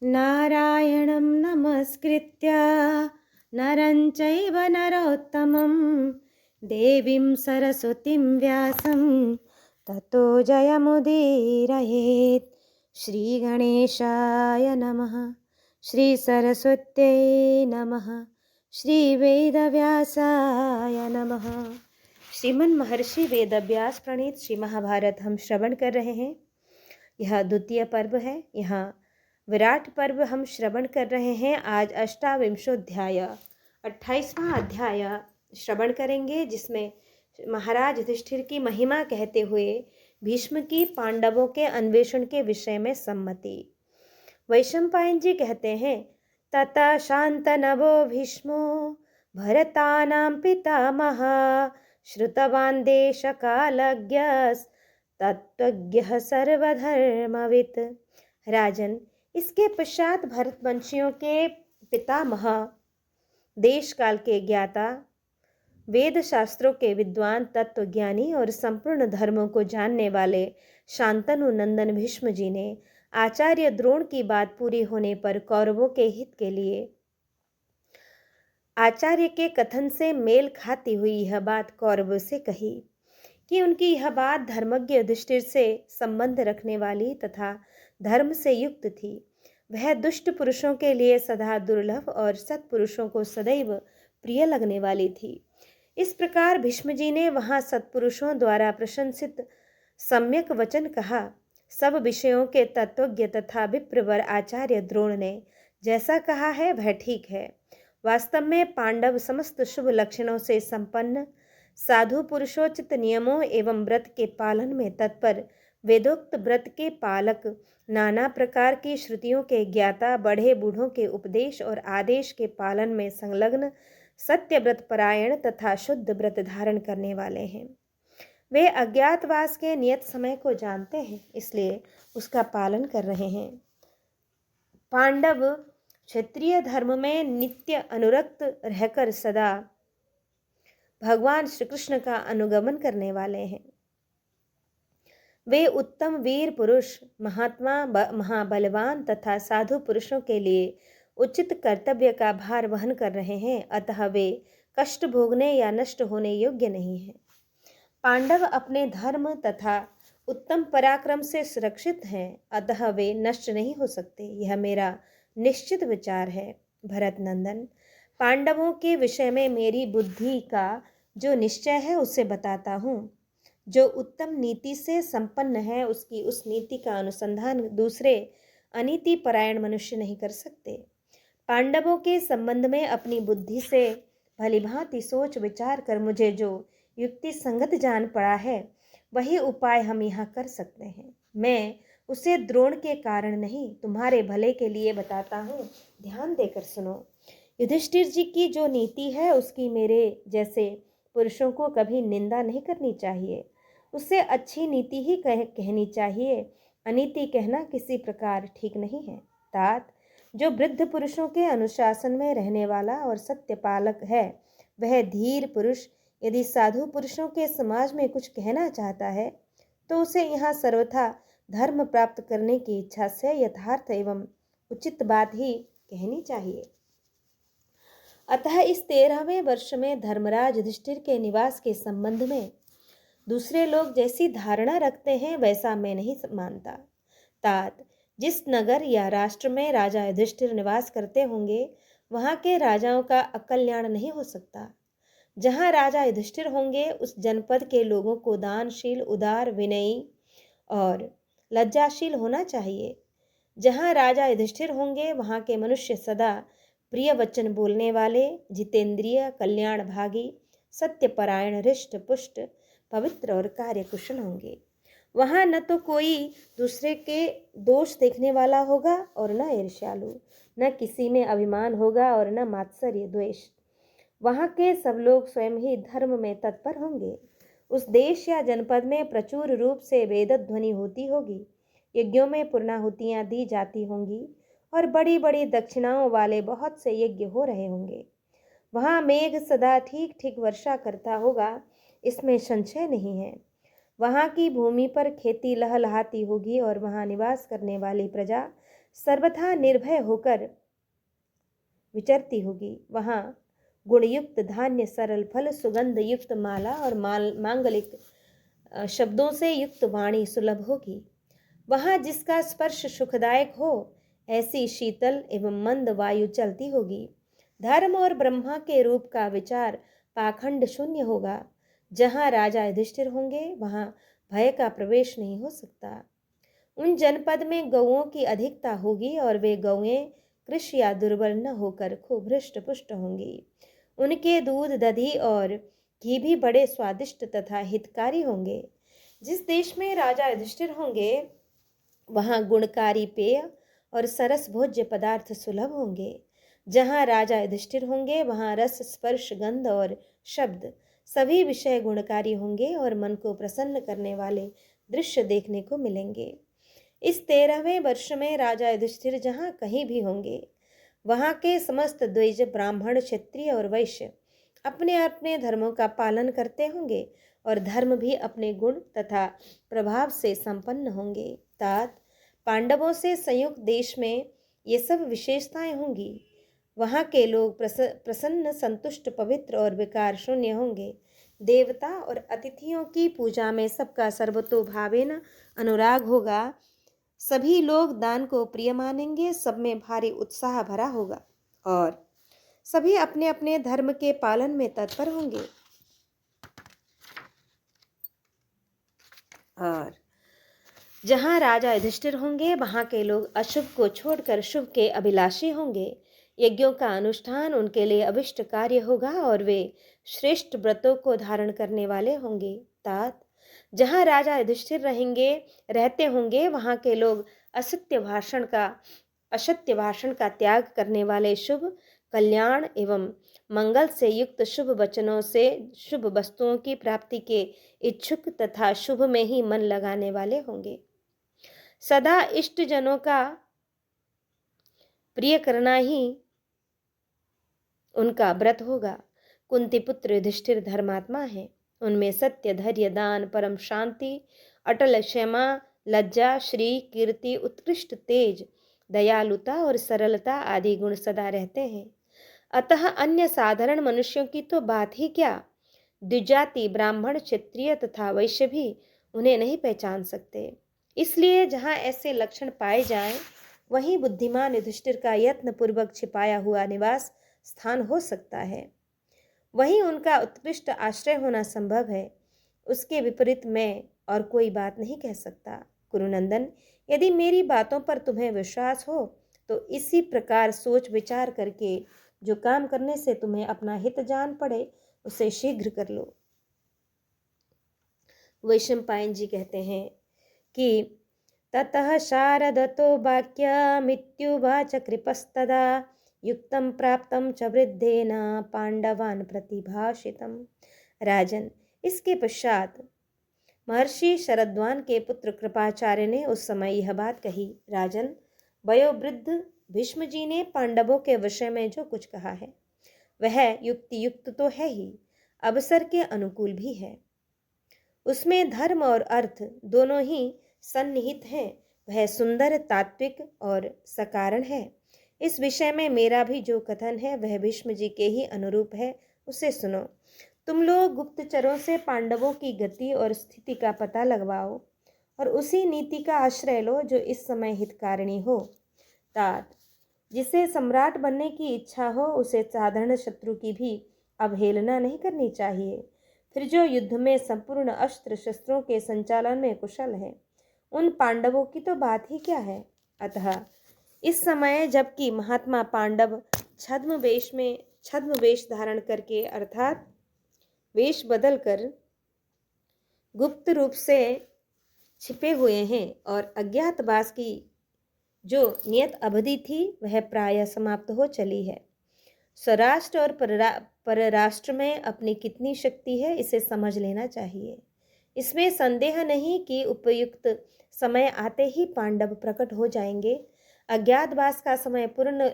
नारायणं नमस्कृत्य नरं चैव नरोत्तमं देवीं सरस्वतीं व्यासं ततो जयमुदीरयेत्। श्रीगणेशाय नमः, श्रीसरस्वत्यै नमः, श्रीवेदव्यासाय नमः। श्रीमन महर्षि वेदव्यास प्रणीत श्री महाभारत हम श्रवण कर रहे हैं। यह द्वितीय पर्व है। यहाँ विराट पर्व हम श्रवण कर रहे हैं। आज अष्टाविंशोध्याय 28वां अध्याय श्रवण करेंगे, जिसमें महाराज युधिष्ठिर की महिमा कहते हुए भीष्म की पांडवों के अन्वेषण के विषय में सम्मति। वैशंपायन जी कहते हैं, तथा शांतनवो भीष्मो भरतानां पितामह श्रुतवान् देशकालज्ञस् तत्त्वज्ञः सर्वधर्मवित्। राजन, इसके पश्चात भरतवंशियों के पितामह, देश काल के ज्ञाता, वेद शास्त्रों के विद्वान, तत्वज्ञानी और संपूर्ण धर्मों को जानने वाले शांतनु नंदन भीष्म जी ने आचार्य द्रोण की बात पूरी होने पर कौरवों के हित के लिए आचार्य के कथन से मेल खाती हुई यह बात कौरवों से कही कि उनकी यह बात धर्मज्ञ युधिष्ठिर से संबंध रखने वाली तथा धर्म से युक्त थी। वह दुष्ट पुरुषों के लिए सदा दुर्लभ और सत्पुरुषों को सदैव प्रिय लगने वाली थी। इस प्रकार भीष्म जी ने वहां सत्पुरुषों द्वारा प्रशंसित सम्यक वचन कहा। सब विषयों के तत्वज्ञ तथा विप्रवर आचार्य द्रोण ने जैसा कहा है वह ठीक है। वास्तव में पांडव समस्त शुभ लक्षणों से संपन्न, साधु पुरुषोचित नियमों एवं व्रत के पालन में तत्पर, वेदोक्त व्रत के पालक, नाना प्रकार की श्रुतियों के ज्ञाता, बढ़े बूढ़ों के उपदेश और आदेश के पालन में संलग्न, सत्य व्रत परायण तथा शुद्ध व्रत धारण करने वाले हैं। वे अज्ञातवास के नियत समय को जानते हैं, इसलिए उसका पालन कर रहे हैं। पांडव क्षत्रिय धर्म में नित्य अनुरक्त रहकर सदा भगवान श्री कृष्ण का अनुगमन करने वाले हैं। वे उत्तम वीर पुरुष, महात्मा, महाबलवान तथा साधु पुरुषों के लिए उचित कर्तव्य का भार वहन कर रहे हैं, अतः वे कष्ट भोगने या नष्ट होने योग्य नहीं हैं। पांडव अपने धर्म तथा उत्तम पराक्रम से सुरक्षित हैं, अतः वे नष्ट नहीं हो सकते। यह मेरा निश्चित विचार है। भरत नंदन, पांडवों के विषय में मेरी बुद्धि का जो निश्चय है उसे बताता हूँ। जो उत्तम नीति से संपन्न है, उसकी उस नीति का अनुसंधान दूसरे अनीति परायण मनुष्य नहीं कर सकते। पांडवों के संबंध में अपनी बुद्धि से भलीभांति सोच विचार कर मुझे जो युक्ति संगत जान पड़ा है, वही उपाय हम यहाँ कर सकते हैं। मैं उसे द्रोण के कारण नहीं, तुम्हारे भले के लिए बताता हूँ। ध्यान देकर सुनो। युधिष्ठिर जी की जो नीति है, उसकी मेरे जैसे पुरुषों को कभी निंदा नहीं करनी चाहिए। उससे अच्छी नीति ही कहनी चाहिए। अनीति कहना किसी प्रकार ठीक नहीं है। तात, जो वृद्ध पुरुषों के अनुशासन में रहने वाला और सत्य पालक है, वह धीर पुरुष यदि साधु पुरुषों के समाज में कुछ कहना चाहता है, तो उसे यहाँ सर्वथा धर्म प्राप्त करने की इच्छा से यथार्थ एवं उचित बात ही कहनी चाहिए। अतः इस 13वें वर्ष में धर्मराज युधिष्ठिर के निवास के संबंध में दूसरे लोग जैसी धारणा रखते हैं, वैसा मैं नहीं मानता। तात, जिस नगर या राष्ट्र में राजा युधिष्ठिर निवास करते होंगे, वहाँ के राजाओं का अकल्याण नहीं हो सकता। जहाँ राजा युधिष्ठिर होंगे, उस जनपद के लोगों को दानशील, उदार, विनयी और लज्जाशील होना चाहिए। जहाँ राजा युधिष्ठिर होंगे, वहाँ के मनुष्य सदा प्रिय वचन बोलने वाले, जितेंद्रिय, कल्याण भागी, सत्यपरायण, हृष्ट पुष्ट, पवित्र और कार्यकुशल होंगे। वहाँ न तो कोई दूसरे के दोष देखने वाला होगा और न ईर्ष्यालु, न किसी में अभिमान होगा और न मात्सर्य द्वेष। वहाँ के सब लोग स्वयं ही धर्म में तत्पर होंगे। उस देश या जनपद में प्रचुर रूप से वेद ध्वनि होती होगी, यज्ञों में पूर्णाहुतियाँ दी जाती होंगी और बड़ी बड़ी दक्षिणाओं वाले बहुत से यज्ञ हो रहे होंगे। वहाँ मेघ सदा ठीक ठीक वर्षा करता होगा, इसमें संशय नहीं है। वहाँ की भूमि पर खेती लहलहाती होगी और वहाँ निवास करने वाली प्रजा सर्वथा निर्भय होकर विचरती होगी। वहाँ गुणयुक्त धान्य, सरल फल, सुगंध युक्त माला और मांगलिक शब्दों से युक्त वाणी सुलभ होगी। वहाँ जिसका स्पर्श सुखदायक हो, ऐसी शीतल एवं मंद वायु चलती होगी। धर्म और ब्रह्मा के रूप का विचार पाखंड शून्य होगा। जहाँ राजा युधिष्ठिर होंगे वहाँ भय का प्रवेश नहीं हो सकता। उन जनपद में गौओं की अधिकता होगी और वे गौएं कृषि या दुर्बल न होकर खूब हृष्ट पुष्ट होंगी। उनके दूध, दधी और घी भी बड़े स्वादिष्ट तथा हितकारी होंगे। जिस देश में राजा युधिष्ठिर होंगे वहाँ गुणकारी पेय और सरस भोज्य पदार्थ सुलभ होंगे। जहाँ राजा युधिष्ठिर होंगे वहाँ रस, स्पर्श, गंध और शब्द सभी विषय गुणकारी होंगे और मन को प्रसन्न करने वाले दृश्य देखने को मिलेंगे। इस 13वें वर्ष में राजा युधिष्ठिर जहाँ कहीं भी होंगे वहाँ के समस्त द्विज, ब्राह्मण, क्षत्रिय और वैश्य अपने अपने धर्मों का पालन करते होंगे और धर्म भी अपने गुण तथा प्रभाव से संपन्न होंगे। तात पांडवों से संयुक्त देश में ये सब विशेषताएं होंगी। वहाँ के लोग प्रसन्न, संतुष्ट, पवित्र और विकार शून्य होंगे। देवता और अतिथियों की पूजा में सबका सर्वतोभावेन अनुराग होगा। सभी लोग दान को प्रिय मानेंगे। सब में भारी उत्साह भरा होगा और सभी अपने अपने धर्म के पालन में तत्पर होंगे। और जहाँ राजा युधिष्ठिर होंगे वहाँ के लोग अशुभ को छोड़कर शुभ के अभिलाषी होंगे। यज्ञों का अनुष्ठान उनके लिए अभिष्ट कार्य होगा और वे श्रेष्ठ व्रतों को धारण करने वाले होंगे। तात जहाँ राजा युधिष्ठिर रहते होंगे वहाँ के लोग असत्य भाषण का त्याग करने वाले, शुभ, कल्याण एवं मंगल से युक्त शुभ वचनों से शुभ वस्तुओं की प्राप्ति के इच्छुक तथा शुभ में ही मन लगाने वाले होंगे। सदा इष्ट जनों का प्रिय करना ही उनका व्रत होगा। कुंती पुत्र युधिष्ठिर धर्मात्मा है। उनमें सत्य, धैर्य, दान, परम शांति, अटल क्षमा, लज्जा, श्री, कीर्ति, उत्कृष्ट तेज, दयालुता और सरलता आदि गुण सदा रहते हैं। अतः अन्य साधारण मनुष्यों की तो बात ही क्या, द्विजाति, ब्राह्मण, क्षत्रिय तथा वैश्य भी उन्हें नहीं पहचान सकते। इसलिए जहाँ ऐसे लक्षण पाए जाएं वहीं बुद्धिमान युधिष्ठिर का यत्न पूर्वक छिपाया हुआ निवास स्थान हो सकता है। वहीं उनका उत्कृष्ट आश्रय होना संभव है। उसके विपरीत मैं और कोई बात नहीं कह सकता। कुरुनंदन, यदि मेरी बातों पर तुम्हें विश्वास हो तो इसी प्रकार सोच विचार करके जो काम करने से तुम्हें अपना हित जान पड़े उसे शीघ्र कर लो। वैशंपायन जी कहते हैं कि ततः शारदतो वाक्यमित्युवाच कृपस्तदा युक्तं प्राप्तं च वृद्धेन पांडवान् प्रतिभाषितम्। राजन, इसके पश्चात महर्षि शरद्वान के पुत्र कृपाचार्य ने उस समय यह बात कही। राजन, वयोवृद्ध भीष्म जी ने पांडवों के विषय में जो कुछ कहा है वह युक्ति युक्त तो है ही, अवसर के अनुकूल भी है। उसमें धर्म और अर्थ दोनों ही सन्निहित हैं। वह सुंदर, तात्विक और सकारण है। इस विषय में मेरा भी जो कथन है वह भीष्म जी के ही अनुरूप है, उसे सुनो। तुम लोग गुप्तचरों से पांडवों की गति और स्थिति का पता लगवाओ और उसी नीति का आश्रय लो जो इस समय हितकारिणी हो। तात जिसे सम्राट बनने की इच्छा हो उसे साधारण शत्रु की भी अवहेलना नहीं करनी चाहिए। फिर जो युद्ध में संपूर्ण अस्त्र शस्त्रों के संचालन में कुशल है उन पांडवों की तो बात ही क्या है। अतः इस समय जबकि महात्मा पांडव छद्म वेश धारण करके अर्थात वेश बदलकर गुप्त रूप से छिपे हुए हैं और अज्ञातवास की जो नियत अवधि थी वह प्रायः समाप्त हो चली है। स्वराष्ट्र और परराष्ट्र में अपनी कितनी शक्ति है इसे समझ लेना चाहिए। इसमें संदेह नहीं कि उपयुक्त समय आते ही पांडव प्रकट हो जाएंगे। अज्ञातवास का समय पूर्ण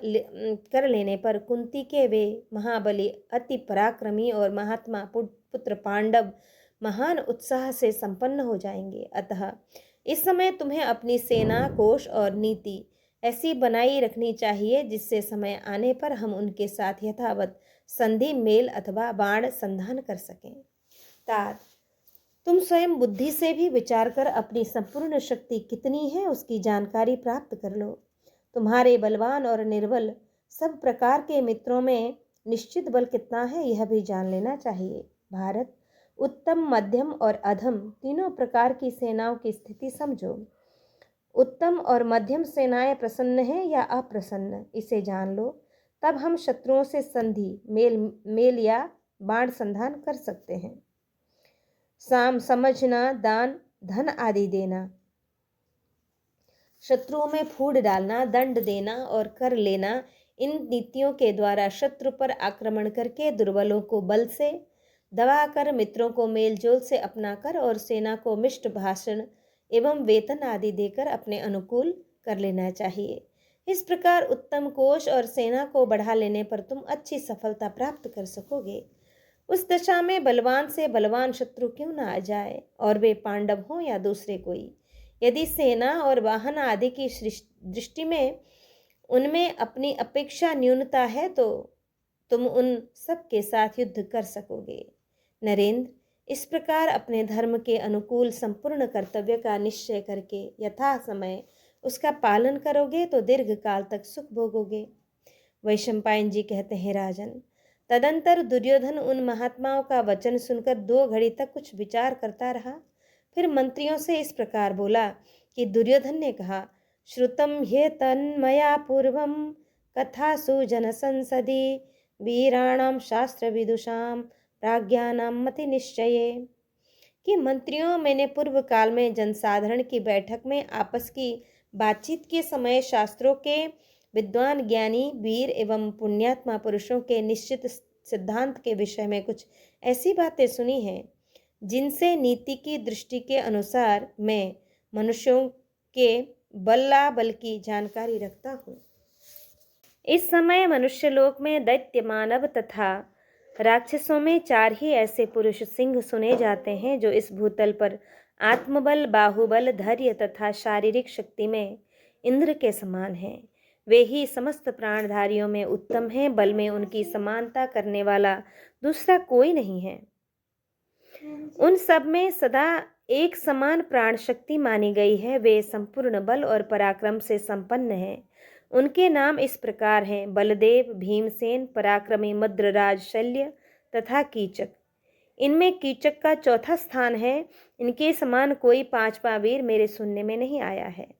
कर लेने पर कुंती के वे महाबली, अति पराक्रमी और महात्मा पुत्र पांडव महान उत्साह से संपन्न हो जाएंगे। अतः इस समय तुम्हें अपनी सेना, कोष और नीति ऐसी बनाई रखनी चाहिए जिससे समय आने पर हम उनके साथ यथावत संधि, मेल अथवा बाण संधान कर सकें। तार, तुम स्वयं बुद्धि से भी विचार कर अपनी संपूर्ण शक्ति कितनी है उसकी जानकारी प्राप्त कर लो। तुम्हारे बलवान और निर्बल सब प्रकार के मित्रों में निश्चित बल कितना है यह भी जान लेना चाहिए। भारत, उत्तम, मध्यम और अधम तीनों प्रकार की सेनाओं की स्थिति समझो। उत्तम और मध्यम सेनाएं प्रसन्न हैं या अप्रसन्न, इसे जान लो। तब हम शत्रुओं से संधि, मेल या बाण संधान कर सकते हैं। साम, समझना, दान, धन आदि देना, शत्रुओं में फूट डालना, दंड देना और कर लेना, इन नीतियों के द्वारा शत्रु पर आक्रमण करके दुर्बलों को बल से दबाकर, मित्रों को मेलजोल से अपनाकर और सेना को मिष्ट भाषण एवं वेतन आदि देकर अपने अनुकूल कर लेना चाहिए। इस प्रकार उत्तम कोष और सेना को बढ़ा लेने पर तुम अच्छी सफलता प्राप्त कर सकोगे। उस दशा में बलवान से बलवान शत्रु क्यों न आ जाए, और वे पांडव हों या दूसरे कोई। यदि सेना और वाहन आदि की दृष्टि में उनमें अपनी अपेक्षा न्यूनता है तो तुम उन सब के साथ युद्ध कर सकोगे। नरेंद्र, इस प्रकार अपने धर्म के अनुकूल संपूर्ण कर्तव्य का निश्चय करके यथा समय उसका पालन करोगे तो दीर्घ काल तक सुख भोगोगे। वैशंपायन जी कहते हैं, राजन, तदंतर दुर्योधन उन महात्माओं का वचन सुनकर 2 घड़ी तक कुछ विचार करता रहा। फिर मंत्रियों से इस प्रकार बोला कि दुर्योधन ने कहा, श्रुतम ह्येतन्मया पूर्वम कथासु जनसंसदि वीराणाम शास्त्र विदुषाम प्राज्ञानाम मति निश्चये। कि मंत्रियों, मैंने पूर्व काल में जनसाधारण की बैठक में आपस की बातचीत के समय शास्त्रों के विद्वान, ज्ञानी, वीर एवं पुण्यात्मा पुरुषों के निश्चित सिद्धांत के विषय में कुछ ऐसी बातें सुनी हैं जिनसे नीति की दृष्टि के अनुसार मैं मनुष्यों के बल्लाबल की जानकारी रखता हूँ। इस समय मनुष्यलोक में दैत्य, मानव तथा राक्षसों में 4 ही ऐसे पुरुष सिंह सुने जाते हैं जो इस भूतल पर आत्मबल, बाहुबल, धैर्य तथा शारीरिक शक्ति में इंद्र के समान हैं। वे ही समस्त प्राणधारियों में उत्तम हैं। बल में उनकी समानता करने वाला दूसरा कोई नहीं है। उन सब में सदा एक समान प्राण शक्ति मानी गई है। वे संपूर्ण बल और पराक्रम से संपन्न हैं। उनके नाम इस प्रकार हैं, बलदेव, भीमसेन, पराक्रमी मद्रराज शल्य तथा कीचक। इनमें कीचक का 4था स्थान है। इनके समान कोई 5वां वीर मेरे सुनने में नहीं आया है।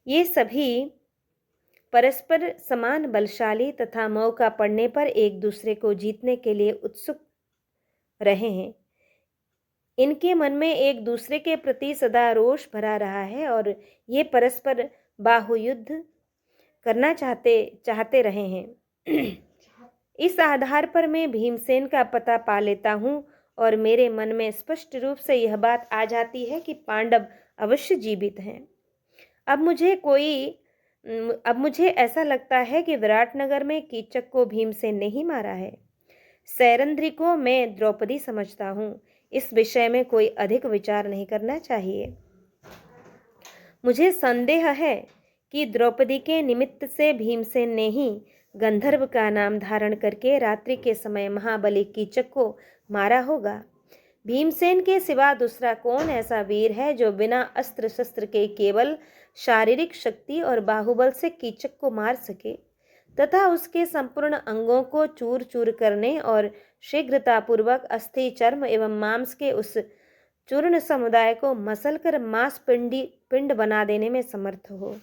ये सभी परस्पर समान बलशाली तथा मौका पड़ने पर एक दूसरे को जीतने के लिए उत्सुक रहे हैं। इनके मन में एक दूसरे के प्रति सदा रोष भरा रहा है और ये परस्पर बाहुयुद्ध करना चाहते रहे हैं। इस आधार पर मैं भीमसेन का पता पा लेता हूँ और मेरे मन में स्पष्ट रूप से यह बात आ जाती है कि पांडव अवश्य जीवित हैं। अब मुझे ऐसा लगता है कि विराटनगर में कीचक को भीमसेन ने ही मारा है। सैरंध्री को मैं द्रौपदी समझता हूँ। इस विषय में कोई अधिक विचार नहीं करना चाहिए। मुझे संदेह है कि द्रौपदी के निमित्त से भीमसेन ने ही गंधर्व का नाम धारण करके रात्रि के समय महाबली कीचक को मारा होगा। भीमसेन के सिवा दूसरा कौन ऐसा वीर है जो बिना अस्त्र शस्त्र के केवल शारीरिक शक्ति और बाहुबल से कीचक को मार सके तथा उसके संपूर्ण अंगों को चूर चूर करने और शीघ्रतापूर्वक अस्थि, चर्म एवं मांस के उस चूर्ण समुदाय को मसलकर मांस पिंड बना देने में समर्थ हो।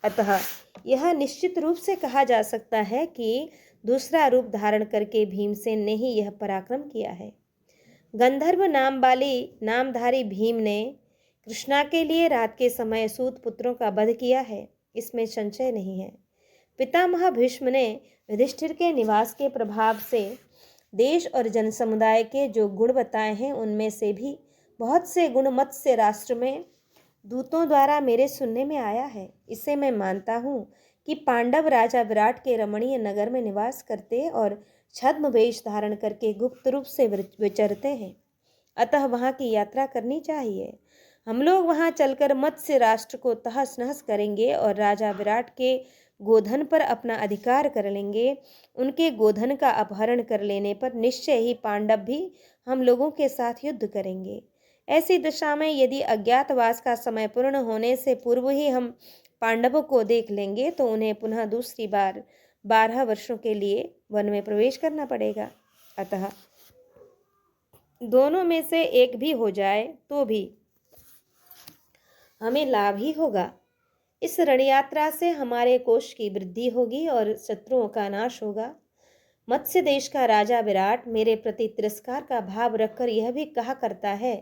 अतः यह निश्चित रूप से कहा जा सकता है कि दूसरा रूप धारण करके भीमसेन ने ही यह पराक्रम किया है। गंधर्व नामधारी भीम ने कृष्णा के लिए रात के समय सूत पुत्रों का वध किया है, इसमें संशय नहीं है। पितामह भीष्म ने युधिष्ठिर के निवास के प्रभाव से देश और जन समुदाय के जो गुण बताए हैं उनमें से भी बहुत से गुण मत्स्य राष्ट्र में दूतों द्वारा मेरे सुनने में आया है। इसे मैं मानता हूँ कि पांडव राजा विराट के रमणीय नगर में निवास करते और छद्म वेश धारण करके गुप्त रूप से विचरते हैं। अतः वहाँ की यात्रा करनी चाहिए। हम लोग वहां चलकर मत्स्य राष्ट्र को तहस नहस करेंगे और राजा विराट के गोधन पर अपना अधिकार कर लेंगे। उनके गोधन का अपहरण कर लेने पर निश्चय ही पांडव भी हम लोगों के साथ युद्ध करेंगे। ऐसी दशा में यदि अज्ञातवास का समय पूर्ण होने से पूर्व ही हम पांडवों को देख लेंगे तो उन्हें पुनः दूसरी बार 12 वर्षों के लिए वन में प्रवेश करना पड़ेगा। अतः दोनों में से एक भी हो जाए तो भी हमें लाभ ही होगा। इस रणयात्रा से हमारे कोष की वृद्धि होगी और शत्रुओं का नाश होगा। मत्स्य देश का राजा विराट मेरे प्रति तिरस्कार का भाव रखकर यह भी कहा करता है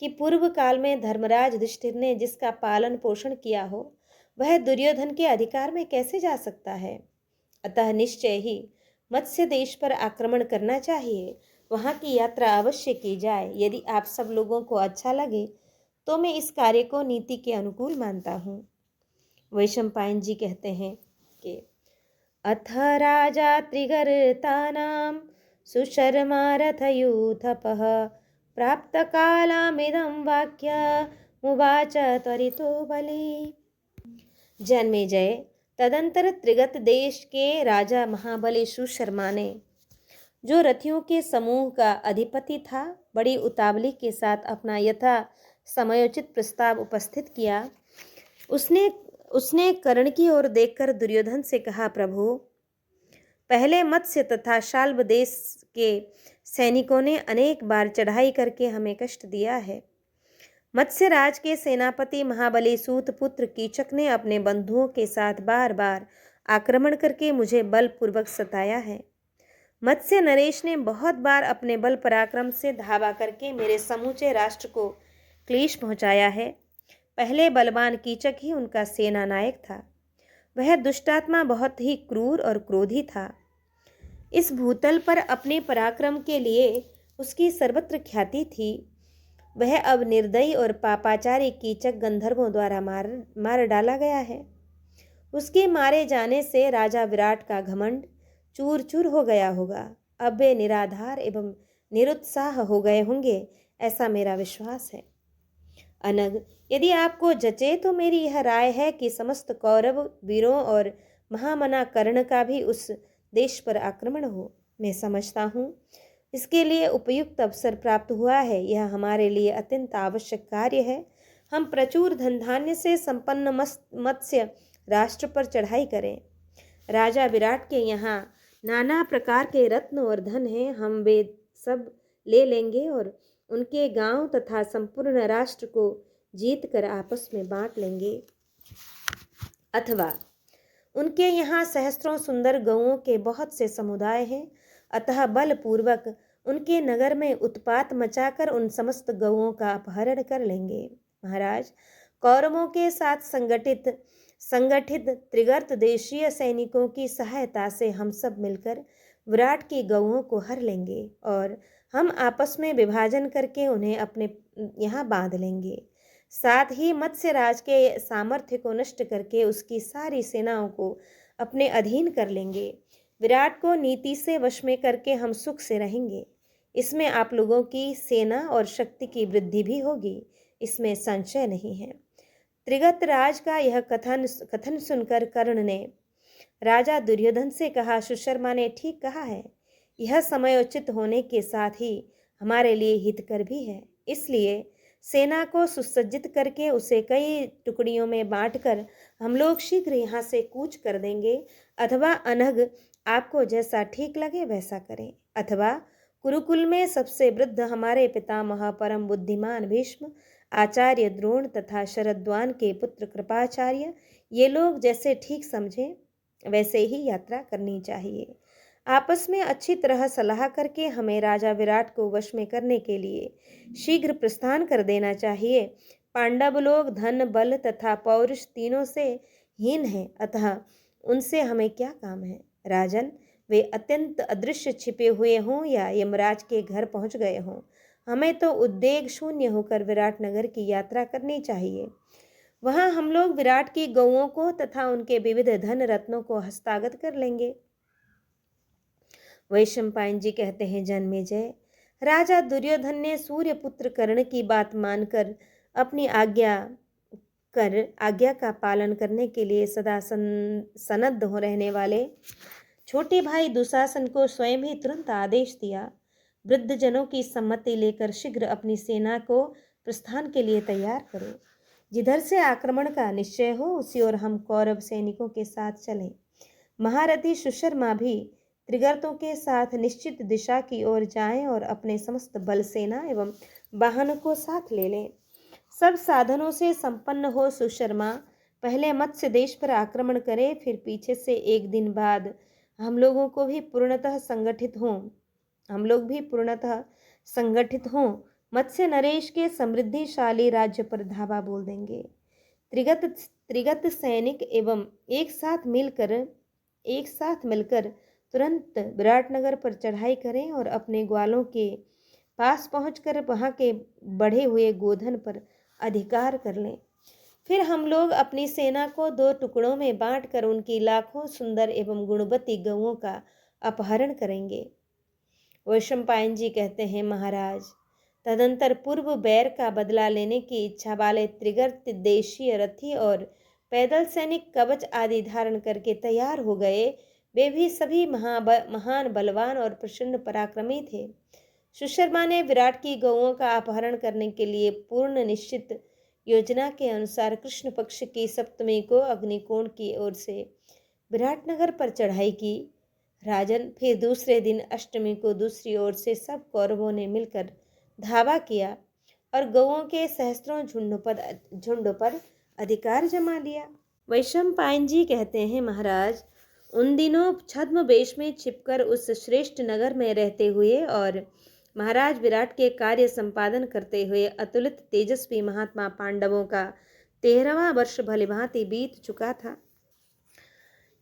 कि पूर्व काल में धर्मराज युधिष्ठिर ने जिसका पालन पोषण किया हो वह दुर्योधन के अधिकार में कैसे जा सकता है। अतः निश्चय ही मत्स्य देश पर आक्रमण करना चाहिए। वहां की यात्रा अवश्य की जाए। यदि आप सब लोगों को अच्छा लगे तो मैं इस कार्य को नीति के अनुकूल मानता हूँ। वैशंपायन जी कहते हैं कि अथ राजा त्रिगर्तानां सुशर्मा रथयूथपः प्राप्त कालामिदं वाक्यमुवाच त्वरितो बली। जन्मेजय, तदंतर त्रिगत देश के राजा महाबली सुशर्मा ने, जो रथियों के समूह का अधिपति था, बड़ी उतावली के साथ अपना यथा समयोचित प्रस्ताव उपस्थित किया। उसने कर्ण की ओर देखकर दुर्योधन से कहा, प्रभु, पहले मत्स्य तथा शाल्व देश के सैनिकों ने अनेक बार चढ़ाई करके हमें कष्ट दिया है। मत्स्यराज के सेनापति महाबली सूत पुत्र कीचक ने अपने बंधुओं के साथ बार बार आक्रमण करके मुझे बलपूर्वक सताया है। मत्स्य नरेश ने बहुत बार अपने बल पराक्रम से धावा करके मेरे समूचे राष्ट्र को क्लेश पहुंचाया है। पहले बलवान कीचक ही उनका सेना नायक था। वह दुष्टात्मा बहुत ही क्रूर और क्रोधी था। इस भूतल पर अपने पराक्रम के लिए उसकी सर्वत्र ख्याति थी। वह अब निर्दयी और पापाचारी कीचक गंधर्वों द्वारा मार डाला गया है। उसके मारे जाने से राजा विराट का घमंड चूर चूर हो गया होगा। अब वे निराधार एवं निरुत्साह हो गए होंगे, ऐसा मेरा विश्वास है। अनग, यदि आपको जचे तो मेरी यह राय है कि समस्त कौरव वीरों और महामना कर्ण का भी उस देश पर आक्रमण हो। मैं समझता हूँ इसके लिए उपयुक्त अवसर प्राप्त हुआ है। यह हमारे लिए अत्यंत आवश्यक कार्य है। हम प्रचुर धन धान्य से संपन्न मत्स्य राष्ट्र पर चढ़ाई करें। राजा विराट के यहाँ नाना प्रकार के रत्न और धन हैं। हम वे सब ले लेंगे और उनके गांव तथा संपूर्ण राष्ट्र को जीत कर आपस में बांट लेंगे। अथवा उनके यहाँ सहस्त्रों सुंदर गौओं के बहुत से समुदाय हैं। अतः बलपूर्वक उनके नगर में उत्पात मचाकर उन समस्त गौओं का अपहरण कर लेंगे। महाराज, कौरवों के साथ संगठित त्रिगर्त देशीय सैनिकों की सहायता से हम सब मिलकर विराट की गौओं को हर लेंगे और हम आपस में विभाजन करके उन्हें अपने यहाँ बांध लेंगे। साथ ही मत्स्यराज के सामर्थ्य को नष्ट करके उसकी सारी सेनाओं को अपने अधीन कर लेंगे। विराट को नीति से वश में करके हम सुख से रहेंगे। इसमें आप लोगों की सेना और शक्ति की वृद्धि भी होगी, इसमें संशय नहीं है। त्रिगत राज का यह कथन सुनकर कर्ण ने राजा दुर्योधन से कहा, सुशर्मा ने ठीक कहा है। यह समयोचित होने के साथ ही हमारे लिए हितकर भी है। इसलिए सेना को सुसज्जित करके उसे कई टुकड़ियों में बांटकर हम लोग शीघ्र यहाँ से कूच कर देंगे। अथवा अनघ, आपको जैसा ठीक लगे वैसा करें। अथवा कुरुकुल में सबसे वृद्ध हमारे पितामह परम बुद्धिमान भीष्म, आचार्य द्रोण तथा शरद्वान के पुत्र कृपाचार्य, ये लोग जैसे ठीक समझें वैसे ही यात्रा करनी चाहिए। आपस में अच्छी तरह सलाह करके हमें राजा विराट को वश में करने के लिए शीघ्र प्रस्थान कर देना चाहिए। पांडव लोग धन, बल तथा पौरुष तीनों से हीन हैं, अतः उनसे हमें क्या काम है। राजन, वे अत्यंत अदृश्य छिपे हुए हों या यमराज के घर पहुंच गए हों, हमें तो उद्वेग शून्य होकर विराट नगर की यात्रा करनी चाहिए। वहां हम लोग विराट की गौओं को तथा उनके विविध धन रत्नों को हस्तगत कर लेंगे। वैशंपायन जी कहते हैं, जन्मेजय, राजा दुर्योधन ने सूर्यपुत्र कर्ण की बात मानकर अपनी आज्ञा का पालन करने के लिए सदा सनद्ध हो रहने वाले छोटे भाई दुशासन को स्वयं ही तुरंत आदेश दिया, वृद्धजनों की सम्मति लेकर शीघ्र अपनी सेना को प्रस्थान के लिए तैयार करो। जिधर से आक्रमण का निश्चय हो उसी ओर हम कौरव सैनिकों के साथ चलें। महारथी सुशर्मा भी त्रिगर्तों के साथ निश्चित दिशा की ओर जाएं और अपने समस्त बल सेना एवं वाहनों को साथ ले लें। सब साधनों से संपन्न हो सुशर्मा पहले मत्स्य देश पर आक्रमण करे, फिर पीछे से एक दिन बाद हम लोग भी पूर्णतः संगठित हों मत्स्य नरेश के समृद्धिशाली राज्य पर धावा बोल देंगे। त्रिगत सैनिक एवं एक साथ मिलकर तुरंत विराटनगर पर चढ़ाई करें और अपने ग्वालों के पास पहुंचकर वहां के बढ़े हुए गोधन पर अधिकार कर लें। फिर हम लोग अपनी सेना को 2 टुकड़ों में बांटकर उनकी लाखों सुंदर एवं गुणवती गौओं का अपहरण करेंगे। वैशंपायन जी कहते हैं, महाराज, तदंतर पूर्व बैर का बदला लेने की इच्छा वाले त्रिगर्त देशीय रथी और पैदल सैनिक कवच आदि धारण करके तैयार हो गए। वे भी सभी महान बलवान और प्रचंड पराक्रमी थे। सुशर्मा ने विराट की गौओं का अपहरण करने के लिए पूर्ण निश्चित योजना के अनुसार कृष्ण पक्ष की सप्तमी को अग्निकोण की ओर से विराटनगर पर चढ़ाई की। राजन, फिर दूसरे दिन अष्टमी को दूसरी ओर से सब कौरवों ने मिलकर धावा किया और गौओं के सहस्त्रों झुंड पर अधिकार जमा लिया। वैशंपायन जी कहते हैं, महाराज, उन दिनों छद्म वेश में छिपकर उस श्रेष्ठ नगर में रहते हुए और महाराज विराट के कार्य संपादन करते हुए अतुलित तेजस्वी महात्मा पांडवों का 13वां वर्ष भलीभांति बीत चुका था।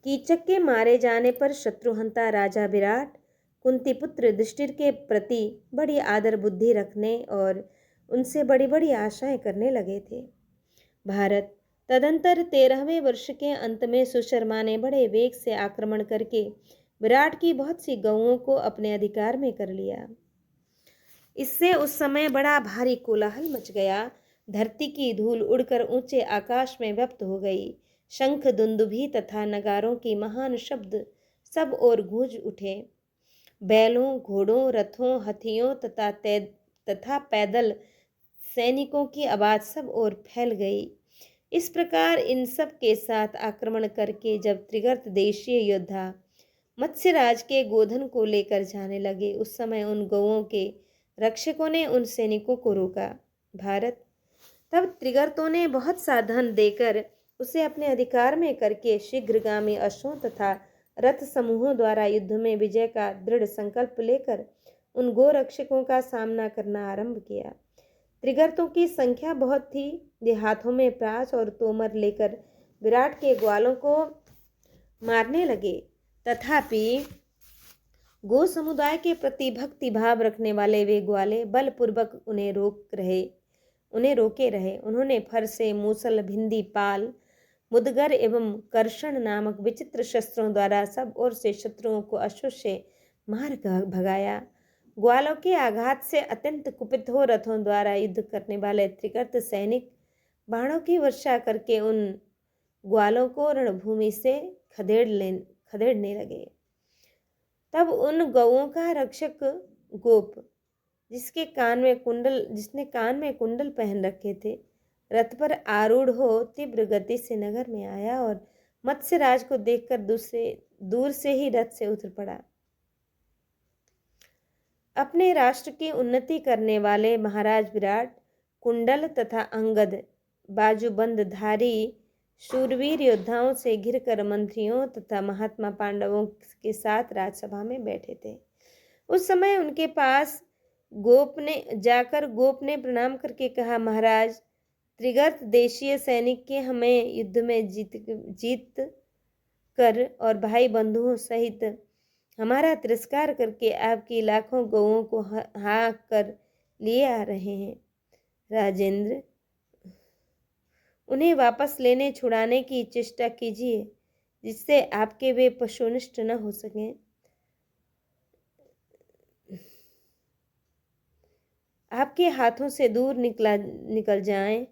कीचक के मारे जाने पर शत्रुहंता राजा विराट कुंती पुत्र युधिष्ठिर के प्रति बड़ी आदर बुद्धि रखने और उनसे बड़ी बड़ी आशाएं करने लगे थे। भारत, तदंतर 13वें वर्ष के अंत में सुशर्मा ने बड़े वेग से आक्रमण करके विराट की बहुत सी गौओं को अपने अधिकार में कर लिया। इससे उस समय बड़ा भारी कोलाहल मच गया। धरती की धूल उड़कर ऊंचे आकाश में व्यक्त हो गई। शंख, दुंदुभी तथा नगारों की महान शब्द सब ओर गूंज उठे। बैलों, घोड़ों, रथों, हाथियों तथा पैदल सैनिकों की आवाज सब ओर फैल गई। इस प्रकार इन सब के साथ आक्रमण करके जब त्रिगर्त देशीय योद्धा मत्स्यराज के गोधन को लेकर जाने लगे, उस समय उन गौओं के रक्षकों ने उन सैनिकों को रोका। भारत, तब त्रिगर्तों ने बहुत सा धन देकर उसे अपने अधिकार में करके शीघ्रगामी अश्वों तथा रथ समूहों द्वारा युद्ध में विजय का दृढ़ संकल्प लेकर उन गो रक्षकों का सामना करना आरंभ किया। त्रिगर्तों की संख्या बहुत थी। वे हाथों में प्राच और तोमर लेकर विराट के ग्वालों को मारने लगे। तथापि गो समुदाय के प्रति भक्ति भाव रखने वाले वे ग्वाले बलपूर्वक उन्हें रोके रहे। उन्होंने फरसे, मूसल, भिंदी, पाल, मुदगर एवं कर्षण नामक विचित्र शस्त्रों द्वारा सब ओर से शत्रुओं को अश्व से मार भगाया। ग्वालों के आघात से अत्यंत कुपित हो रथों द्वारा युद्ध करने वाले त्रिगर्त सैनिक बाणों की वर्षा करके उन ग्वालों को रणभूमि से खदेड़ने लगे। तब उन गौओं का रक्षक गोप, जिसने कान में कुंडल पहन रखे थे, रथ पर आरूढ़ हो तीव्र गति से नगर में आया और मत्स्यराज को देखकर दूर से ही रथ से उतर पड़ा। अपने राष्ट्र की उन्नति करने वाले महाराज विराट कुंडल तथा अंगद बाजूबंदधारी शूरवीर योद्धाओं से घिरकर मंत्रियों तथा महात्मा पांडवों के साथ राजसभा में बैठे थे। उस समय उनके पास गोप ने प्रणाम करके कहा, महाराज, त्रिगर्त देशीय सैनिक के हमें युद्ध में जीत कर और भाई बंधुओं सहित हमारा तिरस्कार करके आपकी लाखों गौओं को हाँक कर लिए आ रहे हैं। राजेंद्र, उन्हें वापस छुड़ाने की चेष्टा कीजिए, जिससे आपके वे पशु नष्ट न हो सकें। आपके हाथों से दूर निकल जाएं।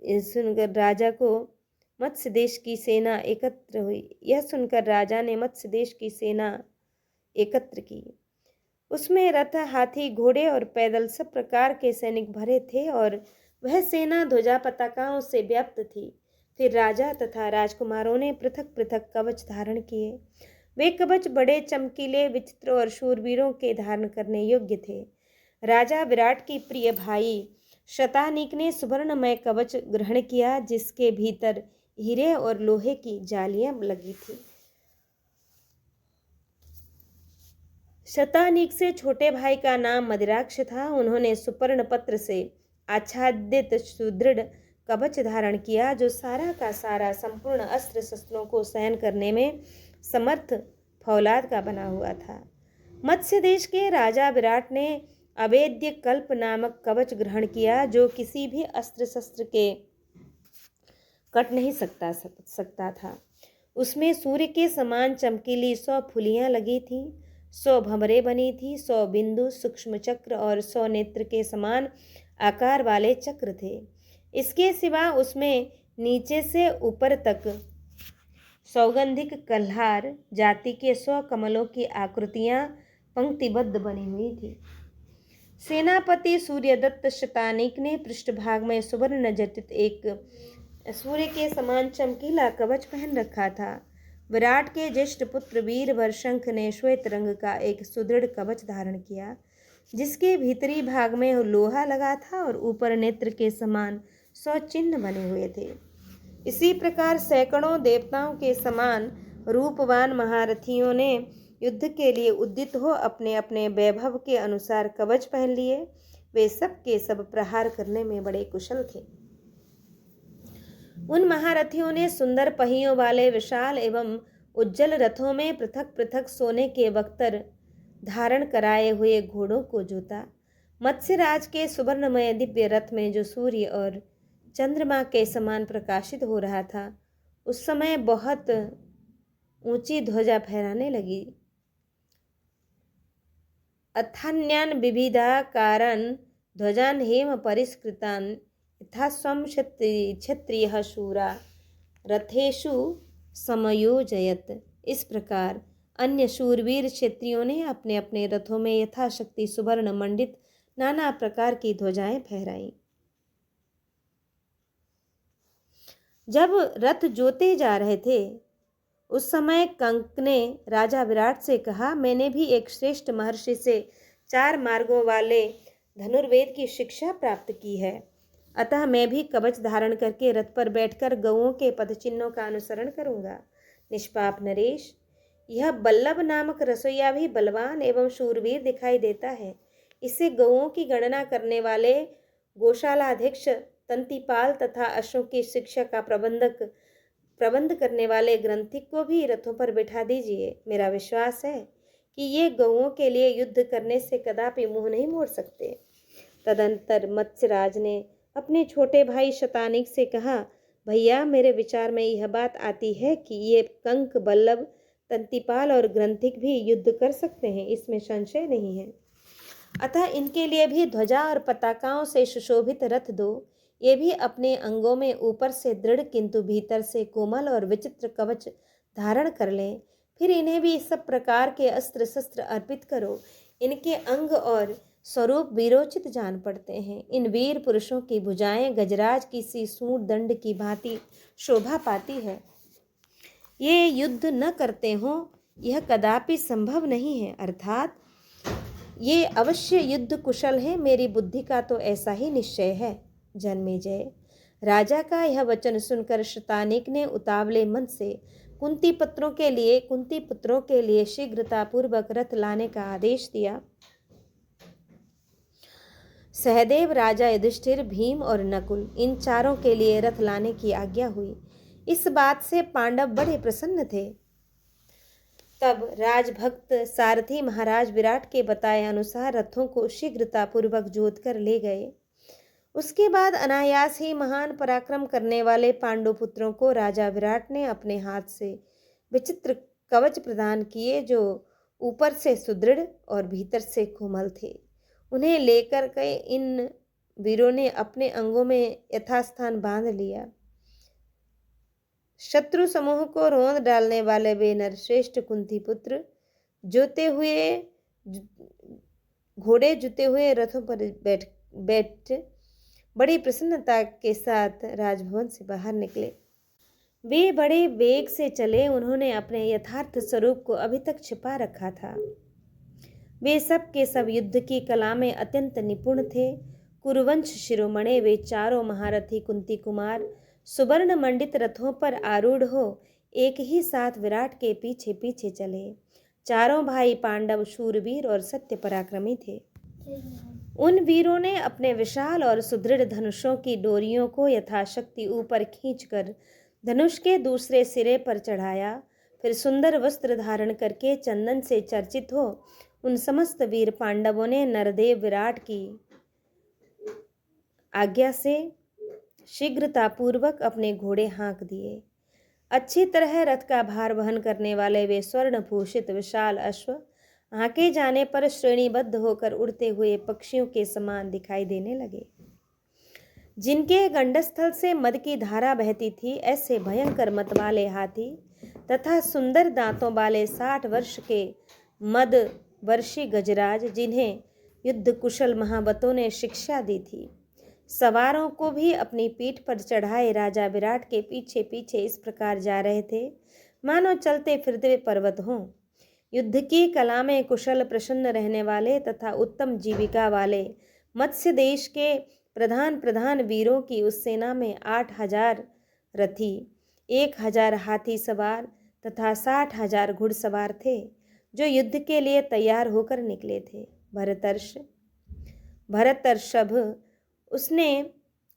ये सुनकर राजा को मत्स्य देश की सेना एकत्र हुई। यह सुनकर राजा ने मत्स्य देश की सेना एकत्र की। उसमें रथ, हाथी, घोड़े और पैदल सब प्रकार के सैनिक भरे थे और वह सेना ध्वजा पताकाओं से व्याप्त थी। फिर राजा तथा राजकुमारों ने पृथक पृथक कवच धारण किए। वे कवच बड़े चमकीले, विचित्र और शूरवीरों के धारण करने योग्य थे। राजा विराट की प्रिय भाई शतानीक ने सुवर्णमय कवच ग्रहण किया, जिसके भीतर हीरे और लोहे की जालियां लगी थी। शतानीक से छोटे भाई का नाम मदिराक्ष था। उन्होंने सुपर्ण पत्र से आच्छादित सुदृढ़ कवच धारण किया, जो सारा का सारा संपूर्ण अस्त्र शस्त्रों को सहन करने में समर्थ फौलाद का बना हुआ था। मत्स्य देश के राजा विराट ने अवेद्य कल्प नामक कवच ग्रहण किया, जो किसी भी अस्त्र शस्त्र के कट नहीं सकता था। उसमें सूर्य के समान चमकीली 100 फुलियां लगी थीं, 100 भंवरें बनी थी, 100 बिंदु सूक्ष्म चक्र और 100 नेत्र के समान आकार वाले चक्र थे। इसके सिवा उसमें नीचे से ऊपर तक सौगंधिक कल्हार जाति के 100 कमलों की आकृतियां पंक्तिबद्ध बनी हुई थी। सेनापति सूर्यदत्त शतानीक ने पृष्ठभाग में सुवर्ण जटित एक सूर्य के समान चमकीला कवच पहन रखा था। विराट के ज्येष्ठ पुत्र वीर वरशंख ने श्वेत रंग का एक सुदृढ़ कवच धारण किया, जिसके भीतरी भाग में लोहा लगा था और ऊपर नेत्र के समान 100 चिन्ह बने हुए थे। इसी प्रकार सैकड़ों देवताओं के समान रूपवान महारथियों ने युद्ध के लिए उद्यत हो अपने अपने वैभव के अनुसार कवच पहन लिए। वे सब के सब प्रहार करने में बड़े कुशल थे। उन महारथियों ने सुंदर पहियों वाले विशाल एवं उज्जवल रथों में पृथक पृथक सोने के बख्तर धारण कराए हुए घोड़ों को जोता। मत्स्यराज के सुवर्णमय दिव्य रथ में जो सूर्य और चंद्रमा के समान प्रकाशित हो रहा था, उस समय बहुत ऊंची ध्वजा फहराने लगी। अथान्यान विविधाकारान ध्वजान हेम परिष्कृतान यथा स्वं क्षत्रियः शूरा रथेषु समयोजयत। इस प्रकार अन्य शूरवीर क्षत्रियों ने अपने अपने रथों में यथाशक्ति सुवर्ण मंडित नाना प्रकार की ध्वजाएं फहराई। जब रथ जोते जा रहे थे, उस समय कंक ने राजा विराट से कहा, मैंने भी एक श्रेष्ठ महर्षि से 4 मार्गों वाले धनुर्वेद की शिक्षा प्राप्त की है, अतः मैं भी कवच धारण करके रथ पर बैठकर गौओं के पदचिन्हों का अनुसरण करूंगा। निष्पाप नरेश, यह बल्लभ नामक रसोइया भी बलवान एवं शूरवीर दिखाई देता है। इससे गौओं की गणना करने वाले गौशालाध्यक्ष तंतिपाल तथा अश्वों की शिक्षा का प्रबंध करने वाले ग्रंथिक को भी रथों पर बैठा दीजिए। मेरा विश्वास है कि ये गौओं के लिए युद्ध करने से कदापि मुंह नहीं मोड़ सकते। तदंतर मत्स्यराज ने अपने छोटे भाई शतानीक से कहा, भैया, मेरे विचार में यह बात आती है कि ये कंक, बल्लभ, तंतिपाल और ग्रंथिक भी युद्ध कर सकते हैं, इसमें संशय नहीं है। अतः इनके लिए भी ध्वजा और पताकाओं से सुशोभित रथ दो। ये भी अपने अंगों में ऊपर से दृढ़ किंतु भीतर से कोमल और विचित्र कवच धारण कर लें। फिर इन्हें भी सब प्रकार के अस्त्र शस्त्र अर्पित करो। इनके अंग और स्वरूप वीरोचित जान पड़ते हैं। इन वीर पुरुषों की भुजाएं गजराज की सी सूंड दंड की भांति शोभा पाती है। ये युद्ध न करते हों, यह कदापि संभव नहीं है, अर्थात ये अवश्य युद्ध कुशल है। मेरी बुद्धि का तो ऐसा ही निश्चय है। जन्मेजय, राजा का यह वचन सुनकर शतानीक ने उतावले मन से कुंती पुत्रों के लिए शीघ्रतापूर्वक रथ लाने का आदेश दिया। सहदेव, राजा युधिष्ठिर, भीम और नकुल, इन चारों के लिए रथ लाने की आज्ञा हुई। इस बात से पांडव बड़े प्रसन्न थे। तब राजभक्त सारथी महाराज विराट के बताए अनुसार रथों को शीघ्रतापूर्वक जोत कर ले गए। उसके बाद अनायास ही महान पराक्रम करने वाले पांडुपुत्रों को राजा विराट ने अपने हाथ से विचित्र कवच प्रदान किए, जो ऊपर से सुदृढ़ और भीतर से कोमल थे। उन्हें लेकर के इन वीरों ने अपने अंगों में यथास्थान बांध लिया। शत्रु समूह को रोंद डालने वाले वे नरश्रेष्ठ कुंती पुत्र जोते हुए घोड़े जुते हुए रथों पर बैठ बैठ बड़ी प्रसन्नता के साथ राजभवन से बाहर निकले। वे बड़े वेग से चले, उन्होंने अपने यथार्थ स्वरूप को अभी तक छिपा रखा था। वे सब के सब युद्ध की कला में अत्यंत निपुण थे। कुरुवंश शिरोमणि वे चारों महारथी कुंती कुमार सुवर्ण मंडित रथों पर आरूढ़ हो एक ही साथ विराट के पीछे पीछे चले। चारों भाई पांडव शूरवीर और सत्य पराक्रमी थे। उन वीरों ने अपने विशाल और सुदृढ़ धनुषों की डोरियों को यथाशक्ति ऊपर खींचकर धनुष के दूसरे सिरे पर चढ़ाया। फिर सुंदर वस्त्र धारण करके चंदन से चर्चित हो उन समस्त वीर पांडवों ने नरदेव विराट की आज्ञा से शीघ्रतापूर्वक अपने घोड़े हाँक दिए। अच्छी तरह रथ का भार वहन करने वाले वे स्वर्ण भूषित विशाल अश्व हाँके जाने पर श्रेणीबद्ध होकर उड़ते हुए पक्षियों के समान दिखाई देने लगे। जिनके गंडस्थल से मद की धारा बहती थी, ऐसे भयंकर मत वाले हाथी तथा सुंदर दांतों वाले 60 वर्ष के मद वर्षी गजराज, जिन्हें युद्ध कुशल महावतों ने शिक्षा दी थी, सवारों को भी अपनी पीठ पर चढ़ाए राजा विराट के पीछे पीछे इस प्रकार जा रहे थे मानो चलते फिरते पर्वत हों। युद्ध की कला में कुशल प्रसन्न रहने वाले तथा उत्तम जीविका वाले मत्स्य देश के प्रधान प्रधान वीरों की उस सेना में 8000 रथी, 1000 हाथी सवार तथा 60,000 घुड़सवार थे, जो युद्ध के लिए तैयार होकर निकले थे। भरतर्षभ उसने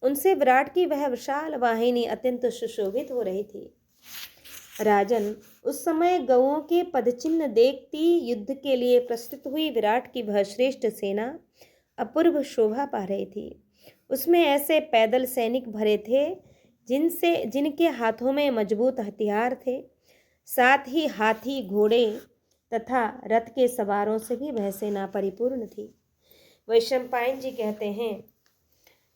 उनसे विराट की वह विशाल वाहिनी अत्यंत सुशोभित हो रही थी। राजन, उस समय गौओं के पदचिन्ह देखती युद्ध के लिए प्रस्तुत हुई विराट की वह श्रेष्ठ सेना अपूर्व शोभा पा रही थी। उसमें ऐसे पैदल सैनिक भरे थे जिनके हाथों में मजबूत हथियार थे। साथ ही हाथी, घोड़े तथा रथ के सवारों से भी वह सेना परिपूर्ण थी। वैशंपायन जी कहते हैं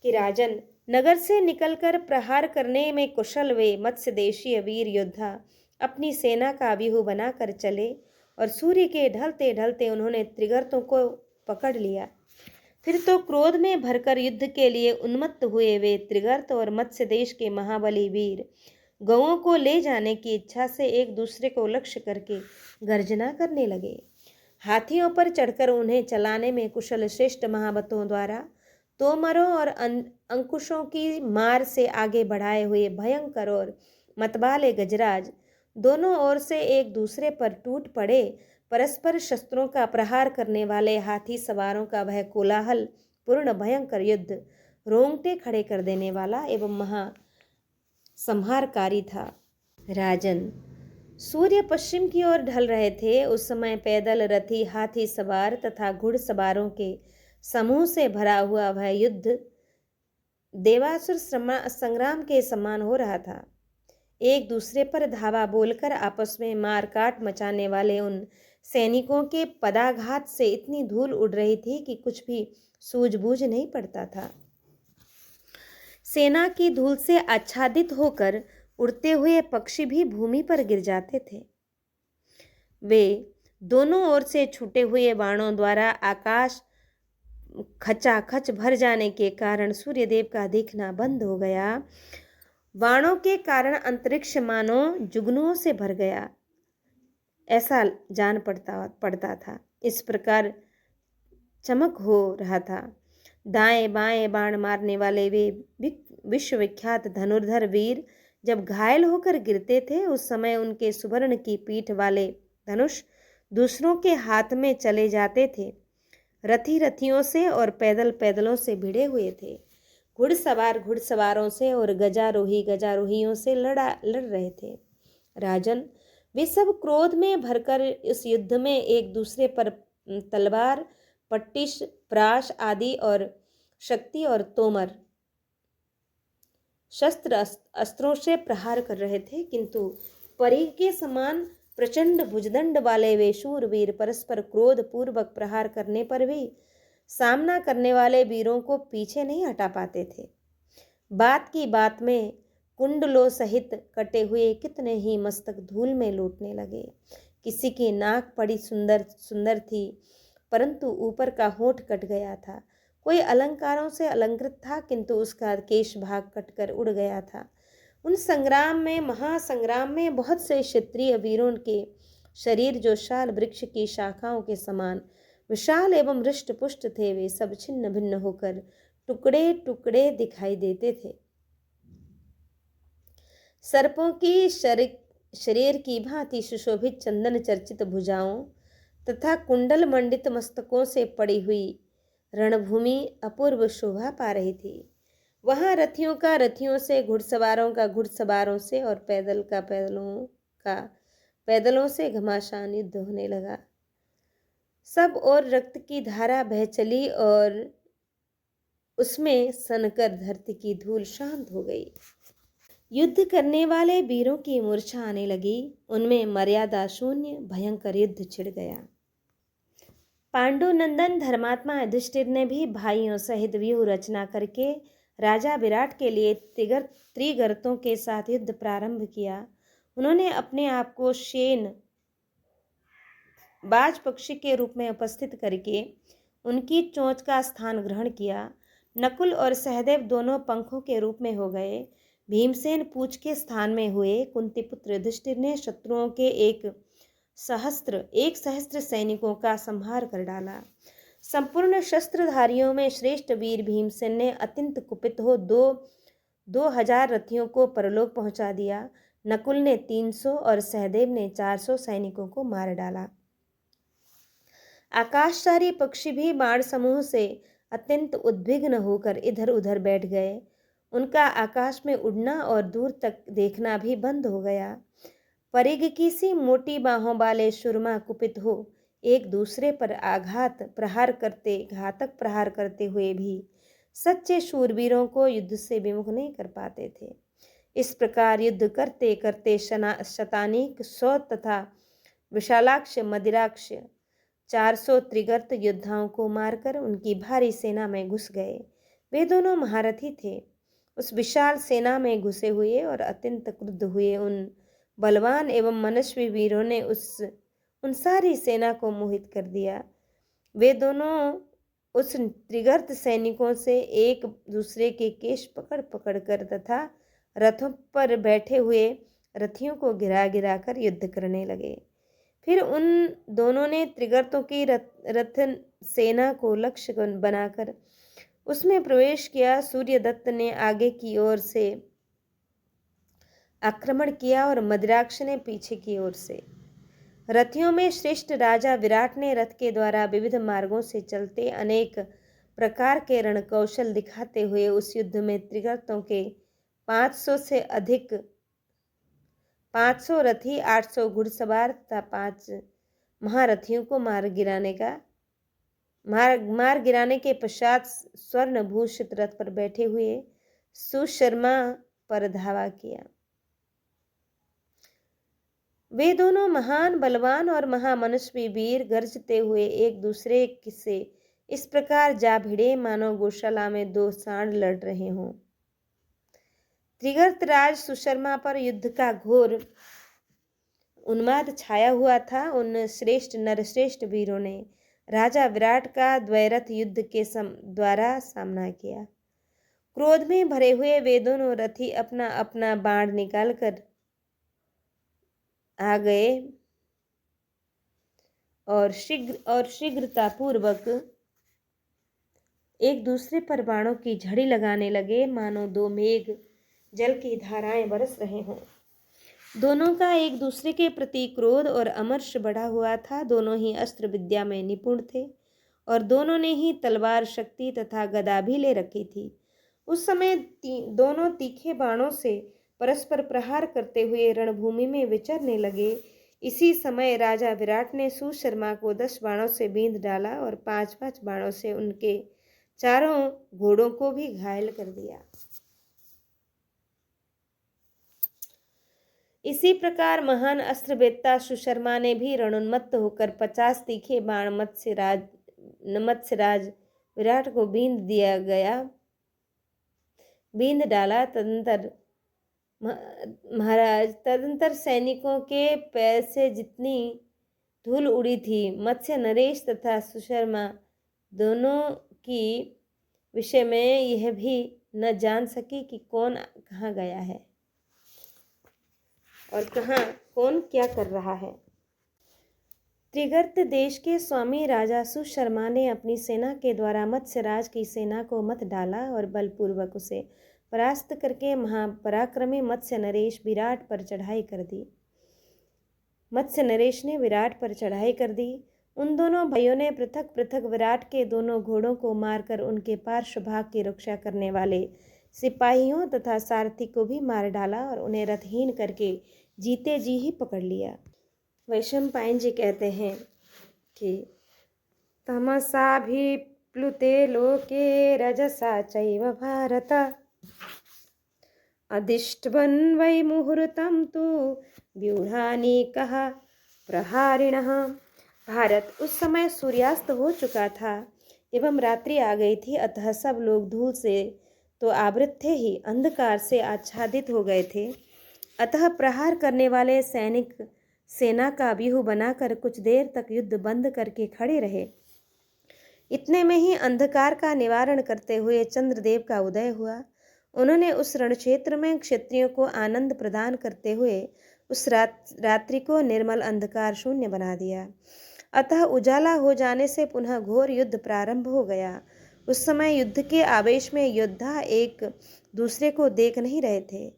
कि राजन, नगर से निकलकर प्रहार करने में कुशल वे मत्स्य देशीय वीर योद्धा अपनी सेना का व्यूह बनाकर चले और सूर्य के ढलते ढलते उन्होंने त्रिगर्तों को पकड़ लिया। फिर तो क्रोध में भरकर युद्ध के लिए उन्मत्त हुए वे त्रिगर्त और मत्स्य देश के महाबली वीर गौओं को ले जाने की इच्छा से एक दूसरे को लक्ष्य करके गर्जना करने लगे। हाथियों पर चढ़कर उन्हें चलाने में कुशल श्रेष्ठ महावतों द्वारा तोमरों और अंकुशों की मार से आगे बढ़ाए हुए भयंकर और मतवाले गजराज दोनों ओर से एक दूसरे पर टूट पड़े। परस्पर शस्त्रों का प्रहार करने वाले हाथी सवारों का वह कोलाहल पूर्ण भयंकर युद्ध रोंगटे खड़े कर देने वाला एवं महा संहारकारी था। राजन, सूर्य पश्चिम की ओर ढल रहे थे। उस समय पैदल रथी, हाथी सवार तथा घुड़सवारों के समूह से भरा हुआ वह युद्ध देवासुर संग्राम के समान हो रहा था। एक दूसरे पर धावा बोलकर आपस में मार काट मचाने वाले उन सैनिकों के पदाघात से इतनी धूल उड़ रही थी कि कुछ भी सूझबूझ नहीं पड़ता था। सेना की धूल से आच्छादित होकर उड़ते हुए पक्षी भी भूमि पर गिर जाते थे। वे दोनों ओर से छूटे हुए बाणों द्वारा आकाश खचाखच भर जाने के कारण सूर्यदेव का दिखना बंद हो गया। बाणों के कारण अंतरिक्ष मानो जुगनुओं से भर गया, ऐसा जान पड़ता था। इस प्रकार चमक हो रहा था। दाएं बाएं बाण मारने वाले वे विश्वविख्यात धनुर्धर वीर जब घायल होकर गिरते थे, उस समय उनके सुवर्ण की पीठ वाले धनुष दूसरों के हाथ में चले जाते थे। रथी रथियों से और पैदल पैदलों से भिड़े हुए थे। घुड़सवार घुड़सवारों से और गजारोही गजारोहियों से लड़ रहे थे। राजन, वे सब क्रोध में भरकर इस युद्ध में एक दूसरे पर तलवार, पट्टिश, प्राश आदि और शक्ति और तोमर शस्त्र अस्त्रों से प्रहार कर रहे थे, किंतु परी के समान प्रचंड भुजदंड वाले वे शूरवीर परस्पर क्रोध पूर्वक प्रहार करने पर भी सामना करने वाले वीरों को पीछे नहीं हटा पाते थे। बात की बात में कुंडलों सहित कटे हुए कितने ही मस्तक धूल में लूटने लगे। किसी की नाक बड़ी सुंदर सुंदर थी, परंतु ऊपर का होंठ कट गया था। कोई अलंकारों से अलंकृत था, किंतु उसका केश भाग कटकर उड़ गया था। उन संग्राम में, महासंग्राम में बहुत से क्षत्रिय वीरों के शरीर जो शाल वृक्ष की शाखाओं के समान विशाल एवं हृष्ट पुष्ट थे, वे सब छिन्न भिन्न होकर टुकड़े टुकड़े दिखाई देते थे। सर्पों की शरीर की भांति सुशोभित चंदन चर्चित भुजाओं तथा कुंडल मंडित मस्तकों से पड़ी हुई रणभूमि अपूर्व शोभा पा रही थी। वहां रथियों का रथियों से, घुड़सवारों का घुड़सवारों से और पैदलों से घमासान युद्ध होने लगा। सब और रक्त की धारा बह चली और उसमें सनकर धरती की धूल शांत हो गई। युद्ध करने वाले वीरों की मूर्छा आने लगी। उनमें मर्यादा शून्य भयंकर युद्ध छिड़ गया। पांडुनंदन धर्मात्मा युधिष्ठिर ने भी भाइयों सहित व्यूह रचना करके राजा विराट के लिए त्रिगर्तों के साथ युद्ध प्रारंभ किया। उन्होंने अपने आप को शेन बाज पक्षी के रूप में उपस्थित करके उनकी चोंच का स्थान ग्रहण किया। नकुल और सहदेव दोनों पंखों के रूप में हो गए। भीमसेन पूंछ के स्थान में हुए। कुंती पुत्र युधिष्ठिर ने शत्रुओं के एक सहस्त्र सैनिकों का संहार कर डाला। संपूर्ण शस्त्रधारियों में श्रेष्ठ वीर भीमसेन ने अत्यंत कुपित हो 2000 रथियों को परलोक पहुंचा दिया। नकुल ने 300 और सहदेव ने 400 सैनिकों को मार डाला। आकाशचारी पक्षी भी बाण समूह से अत्यंत उद्विग्न होकर इधर उधर बैठ गए। उनका आकाश में उड़ना और दूर तक देखना भी बंद हो गया। परिग की सी मोटी बाहों वाले सुरमा कुपित हो एक दूसरे पर घातक प्रहार करते हुए भी सच्चे शूरवीरों को युद्ध से विमुख नहीं कर पाते थे। इस प्रकार युद्ध करते करते शतानीक 100 तथा विशालाक्ष मदिराक्ष 400 त्रिगर्त योद्धाओं को मारकर उनकी भारी सेना में घुस गए। वे दोनों महारथी थे। उस विशाल सेना में घुसे हुए और अत्यंत क्रुद्ध हुए उन बलवान एवं मनस्वी वीरों ने उन सारी सेना को मोहित कर दिया। वे दोनों उस त्रिगर्त सैनिकों से एक दूसरे के केश पकड़ पकड़ कर तथा रथों पर बैठे हुए रथियों को गिरा गिरा कर युद्ध करने लगे। फिर उन दोनों ने त्रिगर्तों की रथ सेना को लक्ष्य बनाकर उसमें प्रवेश किया। सूर्यदत्त ने आगे की ओर से आक्रमण किया और मदिराक्ष ने पीछे की ओर से। रथियों में श्रेष्ठ राजा विराट ने रथ के द्वारा विविध मार्गों से चलते अनेक प्रकार के रणकौशल दिखाते हुए उस युद्ध में त्रिगर्तों के 500 से अधिक 500 रथी, 800 घुड़सवार तथा 5 महारथियों को मार गिराने के पश्चात स्वर्ण भूषित रथ पर बैठे हुए सुशर्मा पर धावा किया। वे दोनों महान बलवान और महामनस्वी वीर गरजते हुए एक दूसरे से इस प्रकार जा भिड़े मानो गौशाला में 2 सांड लड़ रहे हों। त्रिगर्त राज सुशर्मा पर युद्ध का घोर उन्माद छाया हुआ था। उन नरश्रेष्ठ वीरों ने राजा विराट का द्वैरथ युद्ध के द्वारा सामना किया। क्रोध में भरे हुए वे दोनों रथी अपना अपना बाण निकालकर आ गए और शीघ्रतापूर्वक एक दूसरे पर बाणों की झड़ी लगाने लगे, मानो 2 मेघ जल की धाराएं बरस रहे हों। दोनों का एक दूसरे के प्रति क्रोध और अमर्ष बढ़ा हुआ था। दोनों ही अस्त्र विद्या में निपुण थे और दोनों ने ही तलवार शक्ति तथा गदा भी ले रखी थी। उस समय दोनों तीखे बाणों से परस्पर प्रहार करते हुए रणभूमि में विचरने लगे। इसी समय राजा विराट ने सुशर्मा को 10 बाणों से बींध डाला और 5-5 बाणों से उनके चारों घोड़ों को भी घायल कर दिया। इसी प्रकार महान अस्त्रवेत्ता सुशर्मा ने भी रणोन्मत्त होकर 50 तीखे बाण मत्स्यराज विराट को बींद डाला। तदंतर सैनिकों के पैर से जितनी धूल उड़ी थी, मत्स्य नरेश तथा सुशर्मा दोनों की विषय में यह भी न जान सकी कि कौन कहाँ गया है और कहाँ कौन क्या कर रहा है। त्रिगर्त देश के स्वामी राजा सुशर्मा ने अपनी सेना के द्वारा मत्स्यराज की सेना को मत डाला और बलपूर्वक उसे परास्त करके महापराक्रमी मत्स्य नरेश विराट पर चढ़ाई कर दी। मत्स्य नरेश ने विराट पर चढ़ाई कर दी। उन दोनों भाइयों ने पृथक पृथक विराट के दोनों घोड़ों को मारकर उनके पार्श्व भाग की रक्षा करने वाले सिपाहियों तथा सारथी को भी मार डाला और उन्हें रथहीन करके जीते जी ही पकड़ लिया। वैशंपायन जी कहते हैं कि तमसा भी प्लुते लोके रजसा चैव भारत अधिष्ठवन् वै मुहूर्तं तु व्यूढ़ानीकः प्रहारिणः। भारत उस समय सूर्यास्त हो चुका था एवं रात्रि आ गई थी, अतः सब लोग धूल से तो आवृत थे ही, अंधकार से आच्छादित हो गए थे। अतः प्रहार करने वाले सैनिक सेना का व्यूह बनाकर कुछ देर तक युद्ध बंद करके खड़े रहे। इतने में ही अंधकार का निवारण करते हुए चंद्रदेव का उदय हुआ। उन्होंने उस रणक्षेत्र में क्षत्रियों को आनंद प्रदान करते हुए उस रात्रि को निर्मल अंधकार शून्य बना दिया। अतः उजाला हो जाने से पुनः घोर युद्ध प्रारंभ हो गया। उस समय युद्ध के आवेश में योद्धा एक दूसरे को देख नहीं रहे थे।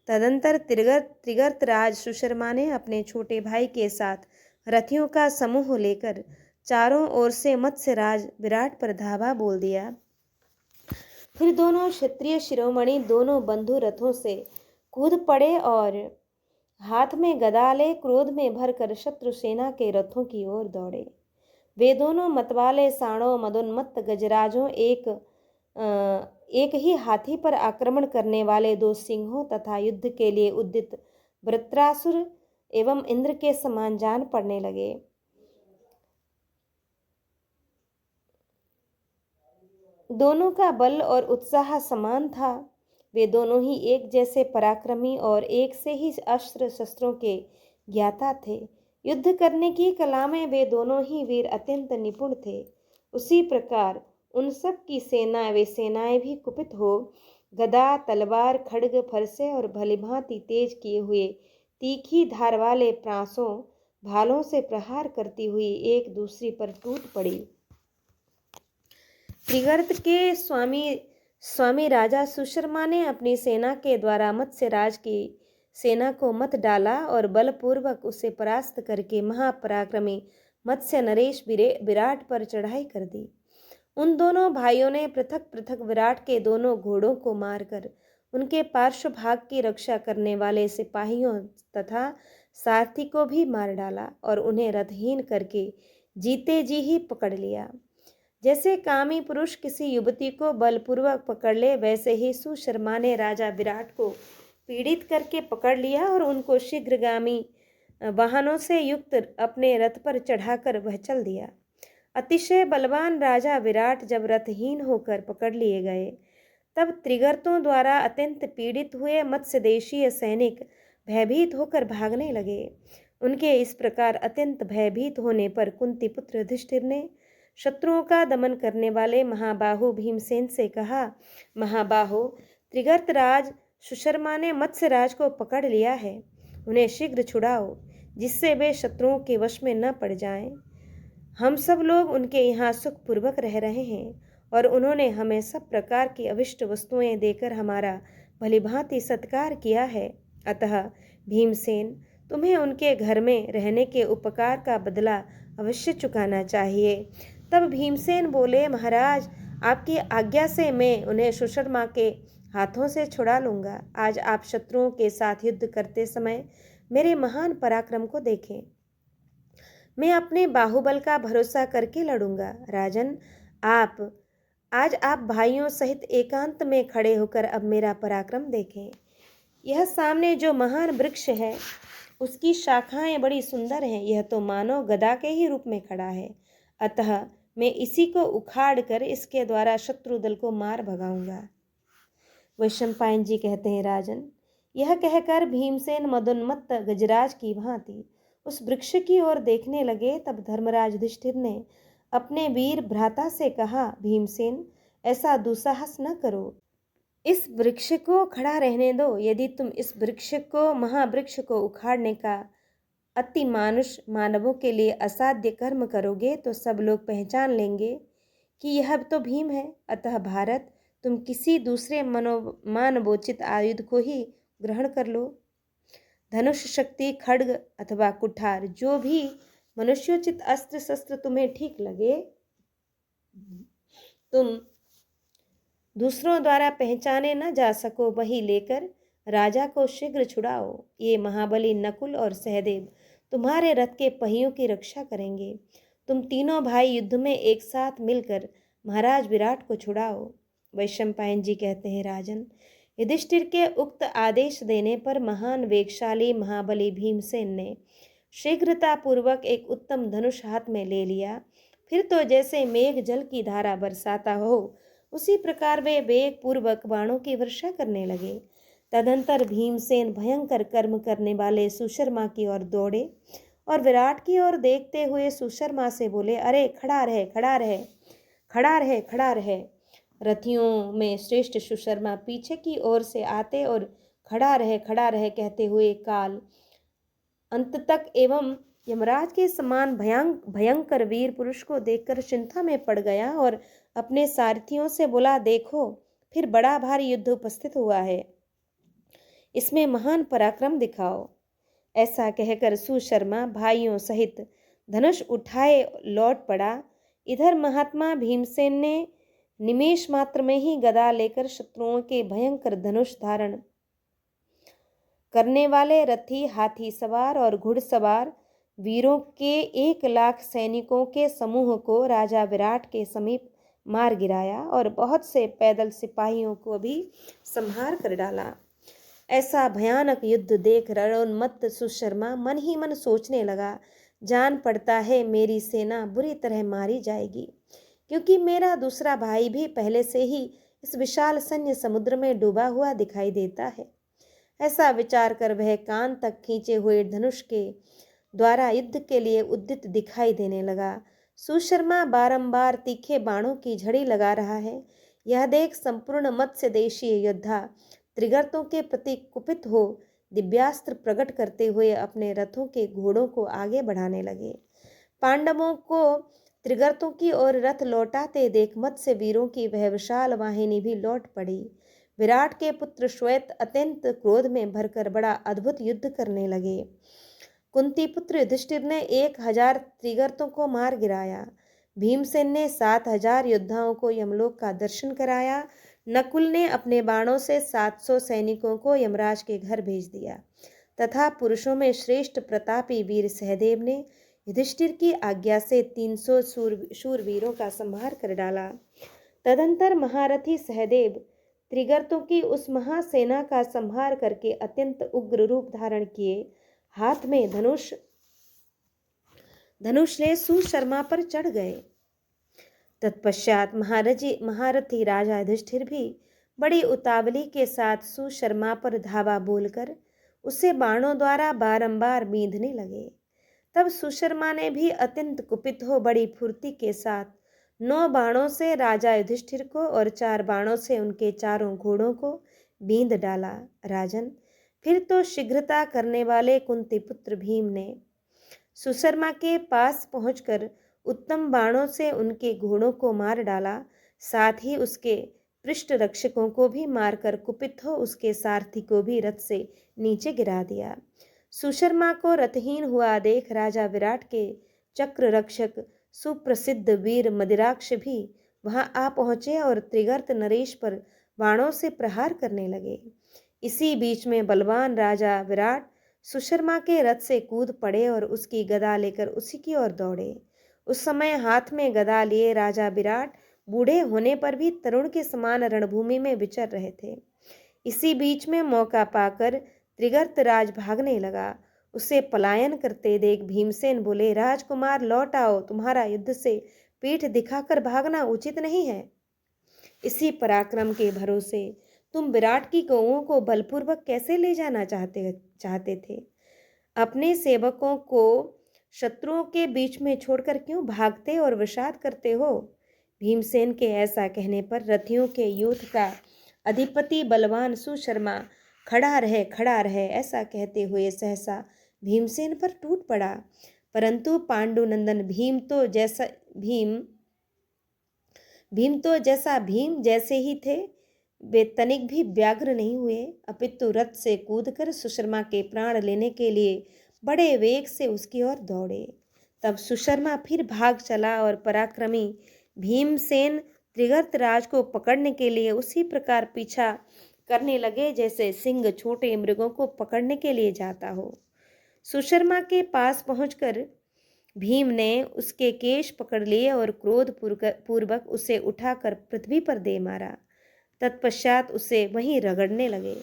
तदंतर त्रिगर्त राज सुशर्मा ने अपने छोटे भाई के साथ रथियों का समूह लेकर चारों ओर से मत्स्यराज विराट पर धावा बोल दिया। फिर दोनों क्षत्रिय शिरोमणि दोनों बंधु रथों से कूद पड़े और हाथ में गदा ले क्रोध में भरकर शत्रु सेना के रथों की ओर दौड़े। वे दोनों मतवाले साणों मदोन्मत्त गजराजों एक ही हाथी पर आक्रमण करने वाले दो सिंहों तथा युद्ध के लिए उद्यत वृत्रासुर एवं इंद्र के समान जान पड़ने लगे। दोनों का बल और उत्साह समान था। वे दोनों ही एक जैसे पराक्रमी और एक से ही अस्त्र शस्त्रों के ज्ञाता थे। युद्ध करने की कला में वे दोनों ही वीर अत्यंत निपुण थे। उसी प्रकार उन सब की सेनाएं भी कुपित हो गदा, तलवार, खड्ग, फरसे और भलीभांति तेज किए हुए तीखी धार वाले प्रांसों, भालों से प्रहार करती हुई एक दूसरी पर टूट पड़ी। त्रिगर्त के स्वामी राजा सुशर्मा ने अपनी सेना के द्वारा मत्स्यराज की सेना को मत डाला और बलपूर्वक उसे परास्त करके महापराक्रमी मत्स्य नरेश विराट पर चढ़ाई कर दी। उन दोनों भाइयों ने पृथक पृथक विराट के दोनों घोड़ों को मारकर उनके पार्श्व भाग की रक्षा करने वाले सिपाहियों तथा सारथी को भी मार डाला और उन्हें रथहीन करके जीते जी ही पकड़ लिया। जैसे कामी पुरुष किसी युवती को बलपूर्वक पकड़ ले, वैसे ही सुशर्मा ने राजा विराट को पीड़ित करके पकड़ लिया और उनको शीघ्रगामी वाहनों से युक्त अपने रथ पर चढ़ाकर वह चल दिया। अतिशय बलवान राजा विराट जब रथहीन होकर पकड़ लिए गए, तब त्रिगर्तों द्वारा अत्यंत पीड़ित हुए मत्स्यदेशीय सैनिक भयभीत होकर भागने लगे। उनके इस प्रकार अत्यंत भयभीत होने पर कुंती पुत्र युधिष्ठिर ने शत्रुओं का दमन करने वाले महाबाहु भीमसेन से कहा, महाबाहो, त्रिगर्त राज सुशर्मा ने मत्स्यराज को पकड़ लिया है। उन्हें शीघ्र छुड़ाओ, जिससे वे शत्रुओं के वश में न पड़ जाएं। हम सब लोग उनके यहाँ सुखपूर्वक रह रहे हैं और उन्होंने हमें सब प्रकार की अविष्ट वस्तुएं देकर हमारा भलीभांति सत्कार किया है। अतः भीमसेन, तुम्हें उनके घर में रहने के उपकार का बदला अवश्य चुकाना चाहिए। तब भीमसेन बोले, महाराज, आपकी आज्ञा से मैं उन्हें सुशर्मा के हाथों से छुड़ा लूँगा। आज आप शत्रुओं के साथ युद्ध करते समय मेरे महान पराक्रम को देखें। मैं अपने बाहुबल का भरोसा करके लड़ूंगा। राजन, आज आप भाइयों सहित एकांत में खड़े होकर अब मेरा पराक्रम देखें। यह सामने जो महान वृक्ष है, उसकी शाखाएं बड़ी सुंदर हैं। यह तो मानो गदा के ही रूप में खड़ा है। अतः मैं इसी को उखाड़ कर इसके द्वारा शत्रु दल को मार भगाऊंगा। वैशंपायन जी कहते हैं, राजन, यह कहकर भीमसेन मदोन्मत्त गजराज की भांति उस वृक्ष की ओर देखने लगे। तब धर्मराज युधिष्ठिर ने अपने वीर भ्राता से कहा, भीमसेन, ऐसा दुस्साहस न करो, इस वृक्ष को खड़ा रहने दो। यदि तुम इस वृक्ष को, महावृक्ष को उखाड़ने का अति मानुष मानवों के लिए असाध्य कर्म करोगे तो सब लोग पहचान लेंगे कि यह तो भीम है। अतः भारत, तुम किसी दूसरे मानवोचित आयुध को ही ग्रहण कर लो। धनुष, शक्ति, खड्ग अथवा कुठार, जो भी मनुष्योचित अस्त्र शस्त्र तुम्हें ठीक लगे, तुम दूसरों द्वारा पहचाने न जा सको, वही लेकर राजा को शीघ्र छुड़ाओ। ये महाबली नकुल और सहदेव तुम्हारे रथ के पहियों की रक्षा करेंगे। तुम तीनों भाई युद्ध में एक साथ मिलकर महाराज विराट को छुड़ाओ। वैशंपायन जी कहते हैं, राजन, युधिष्ठिर के उक्त आदेश देने पर महान वेगशाली महाबली भीमसेन ने शीघ्रतापूर्वक एक उत्तम धनुष हाथ में ले लिया। फिर तो जैसे मेघ जल की धारा बरसाता हो, उसी प्रकार वे वेग पूर्वक बाणों की वर्षा करने लगे। तदंतर भीमसेन भयंकर कर्म करने वाले सुशर्मा की ओर दौड़े और विराट की ओर देखते हुए सुशर्मा से बोले, अरे खड़ा रहे, खड़ा रहे, खड़ा रहे, खड़ा रहे। रथियों में श्रेष्ठ सुशर्मा पीछे की ओर से आते और खड़ा रहे, खड़ा रहे कहते हुए काल अंत तक एवं यमराज के समान भयंकर वीर पुरुष को देखकर चिंता में पड़ गया और अपने सारथियों से बोला, देखो, फिर बड़ा भारी युद्ध उपस्थित हुआ है, इसमें महान पराक्रम दिखाओ। ऐसा कहकर सुशर्मा भाइयों सहित धनुष उठाए लौट पड़ा। इधर महात्मा भीमसेन ने निमेष मात्र में ही गदा लेकर शत्रुओं के भयंकर धनुष धारण करने वाले रथी, हाथी सवार और घुड़सवार वीरों के 1,00,000 सैनिकों के समूह को राजा विराट के समीप मार गिराया और बहुत से पैदल सिपाहियों को भी संहार कर डाला। ऐसा भयानक युद्ध देख रणोन्मत्त सुशर्मा मन ही मन सोचने लगा, जान पड़ता है मेरी सेना बुरी तरह मारी जाएगी, क्योंकि मेरा दूसरा भाई भी पहले से ही इस विशाल सैन्य समुद्र में डूबा हुआ दिखाई देता है। ऐसा विचार कर वह कान तक खींचे हुए धनुष के द्वारा युद्ध के लिए उद्यत दिखाई देने लगा। सुशर्मा बारंबार तीखे बाणों की झड़ी लगा रहा है। यह देख संपूर्ण मत्स्य देशीय योद्धा त्रिगर्तों के प्रति कुपित हो दिव्यास्त्र प्रकट करते हुए अपने रथों के घोड़ों को आगे बढ़ाने लगे। पांडवों को त्रिगर्तों की ओर रथ लौटाते देख मत्स्य वीरों की वह विशाल वाहिनी भी लौट पड़ी। विराट के पुत्र श्वेत अत्यंत क्रोध में भरकर बड़ा अद्भुत युद्ध करने लगे। कुंती पुत्र युधिष्ठिर ने 1,000 त्रिगर्तों को मार गिराया। भीमसेन ने 7,000 योद्धाओं को यमलोक का दर्शन कराया। नकुल ने अपने बाणों से 700 सैनिकों को यमराज के घर भेज दिया तथा पुरुषों में श्रेष्ठ प्रतापी वीर सहदेव ने युधिष्ठिर की आज्ञा से 300 शूरवीरों का संहार कर डाला। तदंतर महारथी सहदेव त्रिगर्तों की उस महासेना का संहार करके अत्यंत उग्र रूप धारण किए हाथ में धनुष ले सुशर्मा पर चढ़ गए। तत्पश्चात महारथी राजा युधिष्ठिर भी बड़ी उतावली के साथ सुशर्मा पर धावा बोलकर उसे बाणों द्वारा बारंबार बींधने लगे। तब सुशर्मा ने भी अत्यंत कुपित हो बड़ी फुर्ती के साथ 9 बाणों से राजा युधिष्ठिर को और 4 बाणों से उनके चारों घोड़ों को बींध डाला। राजन, फिर तो शीघ्रता करने वाले कुंती पुत्र भीम ने सुशर्मा के पास पहुंचकर उत्तम बाणों से उनके घोड़ों को मार डाला। साथ ही उसके पृष्ठ रक्षकों को भी मारकर कुपित हो उसके सारथी को भी रथ से नीचे गिरा दिया। सुशर्मा को रथहीन हुआ देख राजा विराट के चक्र रक्षक सुप्रसिद्ध वीर मदिराक्ष भी वहां आ पहुंचे और त्रिगर्त नरेश पर बाणों से प्रहार करने लगे। इसी बीच में बलवान राजा विराट सुशर्मा के रथ से कूद पड़े और उसकी गदा लेकर उसी की ओर दौड़े। उस समय हाथ में गदा लिए राजा विराट बूढ़े होने पर भी तरुण के समान रणभूमि में विचर रहे थे। इसी बीच में मौका पाकर त्रिगर्त राज भागने लगा। उसे पलायन करते देख भीमसेन बोले, राजकुमार लौट आओ, तुम्हारा युद्ध से पीठ दिखाकर भागना उचित नहीं है। इसी पराक्रम के भरोसे तुम विराट की गौओं को बलपूर्वक कैसे ले जाना चाहते थे? अपने सेवकों को शत्रुओं के बीच में छोड़कर क्यों भागते और विषाद करते हो? भीमसेन के ऐसा कहने पर रथियों के यूथ का अधिपति बलवान सुशर्मा खड़ा रहे ऐसा कहते हुए सहसा भीमसेन पर टूट पड़ा। परंतु पांडुनंदन भीम जैसे ही थे। वे तनिक भी व्याग्र नहीं हुए, अपितु रथ से कूदकर सुशर्मा के प्राण लेने के लिए बड़े वेग से उसकी ओर दौड़े। तब सुशर्मा फिर भाग चला और पराक्रमी भीमसेन त्रिगर्तराज को पकड़ने के लिए उसी प्रकार पीछा करने लगे जैसे सिंह छोटे मृगों को पकड़ने के लिए जाता हो। सुशर्मा के पास पहुंचकर भीम ने उसके केश पकड़ लिए और क्रोध पूर्वक उसे उठाकर पृथ्वी पर दे मारा। तत्पश्चात उसे वहीं रगड़ने लगे।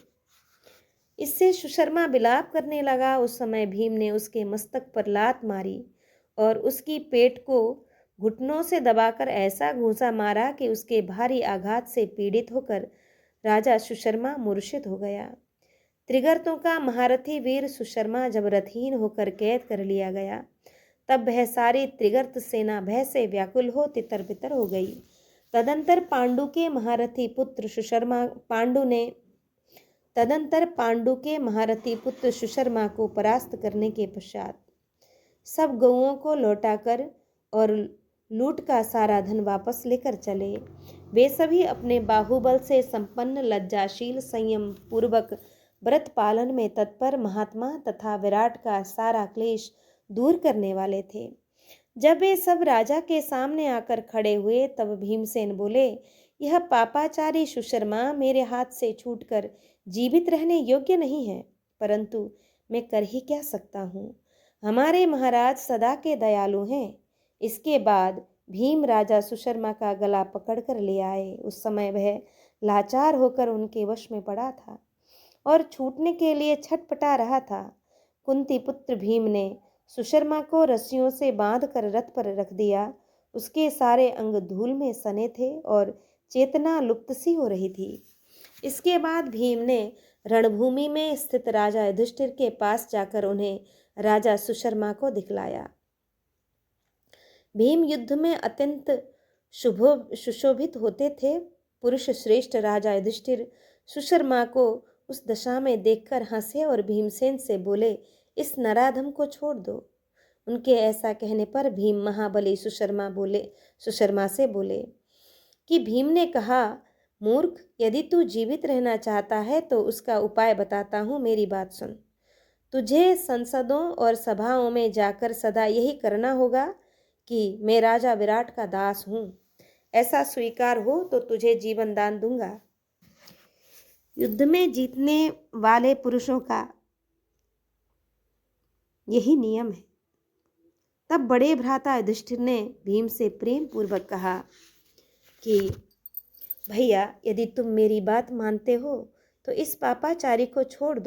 इससे सुशर्मा विलाप करने लगा। उस समय भीम ने उसके मस्तक पर लात मारी और उसकी पेट को घुटनों से दबाकर ऐसा घूंसा मारा कि उसके भारी आघात से पीड़ित होकर राजा सुशर्मा मूर्छित हो गया। त्रिगर्तों का महारथी वीर सुशर्मा जब रथहीन होकर कैद कर लिया गया, तब वह सारी त्रिगर्त सेना भय से व्याकुल हो तितर बितर हो गई। तदंतर पांडु के महारथी पुत्र सुशर्मा को परास्त करने के पश्चात सब गौओं को लौटाकर और लूट का सारा धन वापस लेकर चले। वे सभी अपने बाहुबल से संपन्न, लज्जाशील, संयम पूर्वक व्रत पालन में तत्पर महात्मा तथा विराट का सारा क्लेश दूर करने वाले थे। जब वे सब राजा के सामने आकर खड़े हुए, तब भीमसेन बोले, यह पापाचारी सुशर्मा मेरे हाथ से छूटकर जीवित रहने योग्य नहीं है, परंतु मैं कर ही क्या सकता हूँ। हमारे महाराज सदा के दयालु हैं। इसके बाद भीम राजा सुशर्मा का गला पकड़कर ले आए। उस समय वह लाचार होकर उनके वश में पड़ा था और छूटने के लिए छटपटा रहा था। कुंती पुत्र भीम ने सुशर्मा को रस्सियों से बांधकर रथ पर रख दिया। उसके सारे अंग धूल में सने थे और चेतना लुप्त सी हो रही थी। इसके बाद भीम ने रणभूमि में स्थित राजा युधिष्ठिर के पास जाकर उन्हें राजा सुशर्मा को दिखलाया। भीम युद्ध में अत्यंत सुशोभित होते थे। पुरुष श्रेष्ठ राजा युधिष्ठिर सुशर्मा को उस दशा में देखकर हंसे और भीमसेन से बोले, इस नराधम को छोड़ दो। उनके ऐसा कहने पर भीम महाबली सुशर्मा से बोले कि भीम ने कहा, मूर्ख, यदि तू जीवित रहना चाहता है तो उसका उपाय बताता हूँ, मेरी बात सुन। तुझे संसदों और सभाओं में जाकर सदा यही करना होगा कि मैं राजा विराट का दास हूँ। ऐसा स्वीकार हो तो तुझे जीवन दान दूंगा। युद्ध में जीतने वाले पुरुषों का यही नियम है। तब बड़े भ्राता युधिष्ठिर ने भीम से प्रेम पूर्वक कहा कि भैया, यदि तुम मेरी बात मानते हो तो इस पापाचारी को छोड़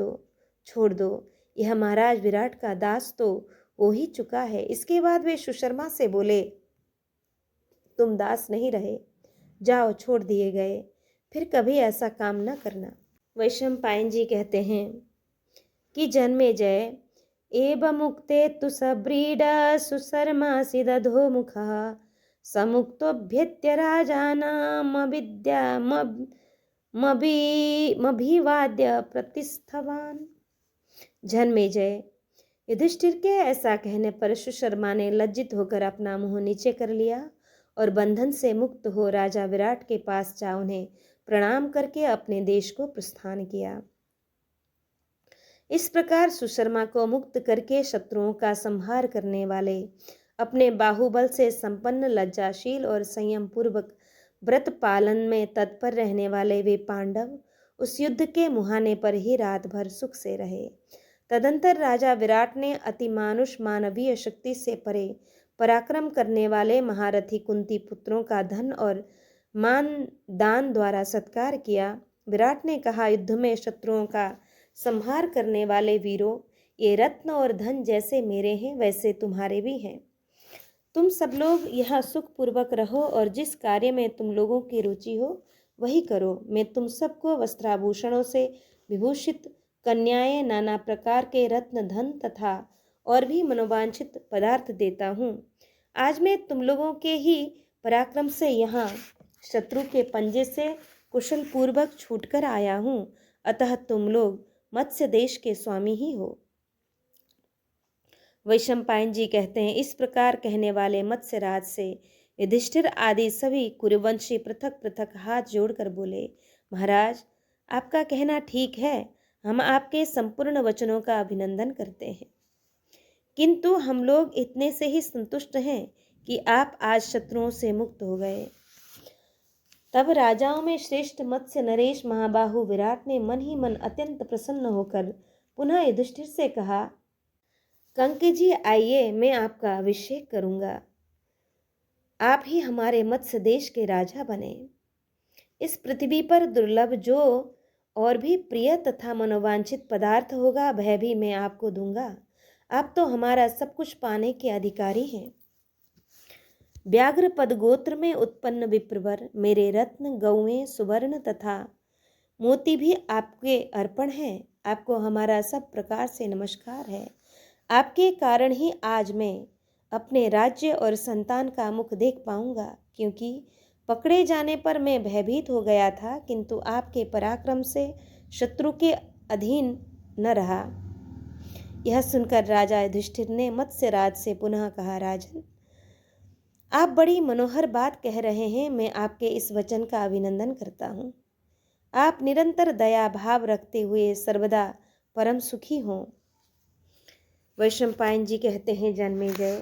दो। यह महाराज विराट का दास तो हो ही चुका है। इसके बाद वे सुशर्मा से बोले, तुम दास नहीं रहे, जाओ, छोड़ दिए गए, फिर कभी ऐसा काम न करना। वैशंपायन जी कहते हैं कि जन्मेजय एव मुक्ते तु सब्रीड सुशर्मासि दधो मुखः समुक्तोऽभ्यत्य राजानमभिवाद्य प्रतिस्थवान। जन्मेजय, युधिष्ठिर के ऐसा कहने पर सुशर्मा ने लज्जित होकर अपना मुंह नीचे कर लिया और बंधन से मुक्त हो राजा विराट के पास जा उन्हें प्रणाम करके अपने देश को प्रस्थान किया। इस प्रकार सुशर्मा को मुक्त करके शत्रुओं का संहार करने वाले, अपने बाहुबल से संपन्न, लज्जाशील और संयम पूर्वक व्रत पालन में तत्पर रहने वाले वे पांडव उस युद्ध के मुहाने पर ही रात भर सुख से रहे। तदंतर राजा विराट ने अतिमानुष मानवीय शक्ति से परे पराक्रम करने वाले महारथी कुंती पुत्रों का धन और मान दान द्वारा सत्कार किया। विराट ने कहा, युद्ध में शत्रुओं का संहार करने वाले वीरों, ये रत्न और धन जैसे मेरे हैं वैसे तुम्हारे भी हैं। तुम सब लोग यहाँ सुखपूर्वक रहो और जिस कार्य में तुम लोगों की रुचि हो वही करो। मैं तुम सबको वस्त्राभूषणों से विभूषित कन्याएं, नाना प्रकार के रत्न, धन तथा और भी मनोवांछित पदार्थ देता हूँ। आज मैं तुम लोगों के ही पराक्रम से यहाँ शत्रु के पंजे से कुशल पूर्वक छूटकर आया हूँ, अतः तुम लोग मत्स्य देश के स्वामी ही हो। वैशंपायन जी कहते हैं, इस प्रकार कहने वाले मत्स्यराज से युधिष्ठिर आदि सभी कुरुवंशी पृथक पृथक हाथ जोड़कर बोले, महाराज आपका कहना ठीक है, हम आपके संपूर्ण वचनों का अभिनंदन करते हैं, किंतु हम लोग इतने से ही संतुष्ट हैं कि आप आज शत्रुओं से मुक्त हो गए। तब राजाओं में श्रेष्ठ मत्स्य नरेश महाबाहु विराट ने मन ही मन अत्यंत प्रसन्न होकर पुनः युधिष्ठिर से कहा, कंक जी आइए, मैं आपका अभिषेक करूंगा, आप ही हमारे मत्स्य देश के राजा बने। इस पृथ्वी पर दुर्लभ जो और भी प्रिय तथा मनोवांछित पदार्थ होगा वह भी मैं आपको दूंगा। आप तो हमारा सब कुछ पाने के अधिकारी हैं। व्याघ्र पद गोत्र में उत्पन्न विप्रवर, मेरे रत्न, गौएं, सुवर्ण तथा मोती भी आपके अर्पण हैं। आपको हमारा सब प्रकार से नमस्कार है। आपके कारण ही आज मैं अपने राज्य और संतान का मुख देख पाऊंगा, क्योंकि पकड़े जाने पर मैं भयभीत हो गया था, किंतु आपके पराक्रम से शत्रु के अधीन न रहा। यह सुनकर राजा युधिष्ठिर ने मत्स्यराज से पुनः कहा, राजन आप बड़ी मनोहर बात कह रहे हैं, मैं आपके इस वचन का अभिनंदन करता हूँ। आप निरंतर दया भाव रखते हुए सर्वदा परम सुखी हों। वैशंपायन जी कहते हैं, जन्मेजय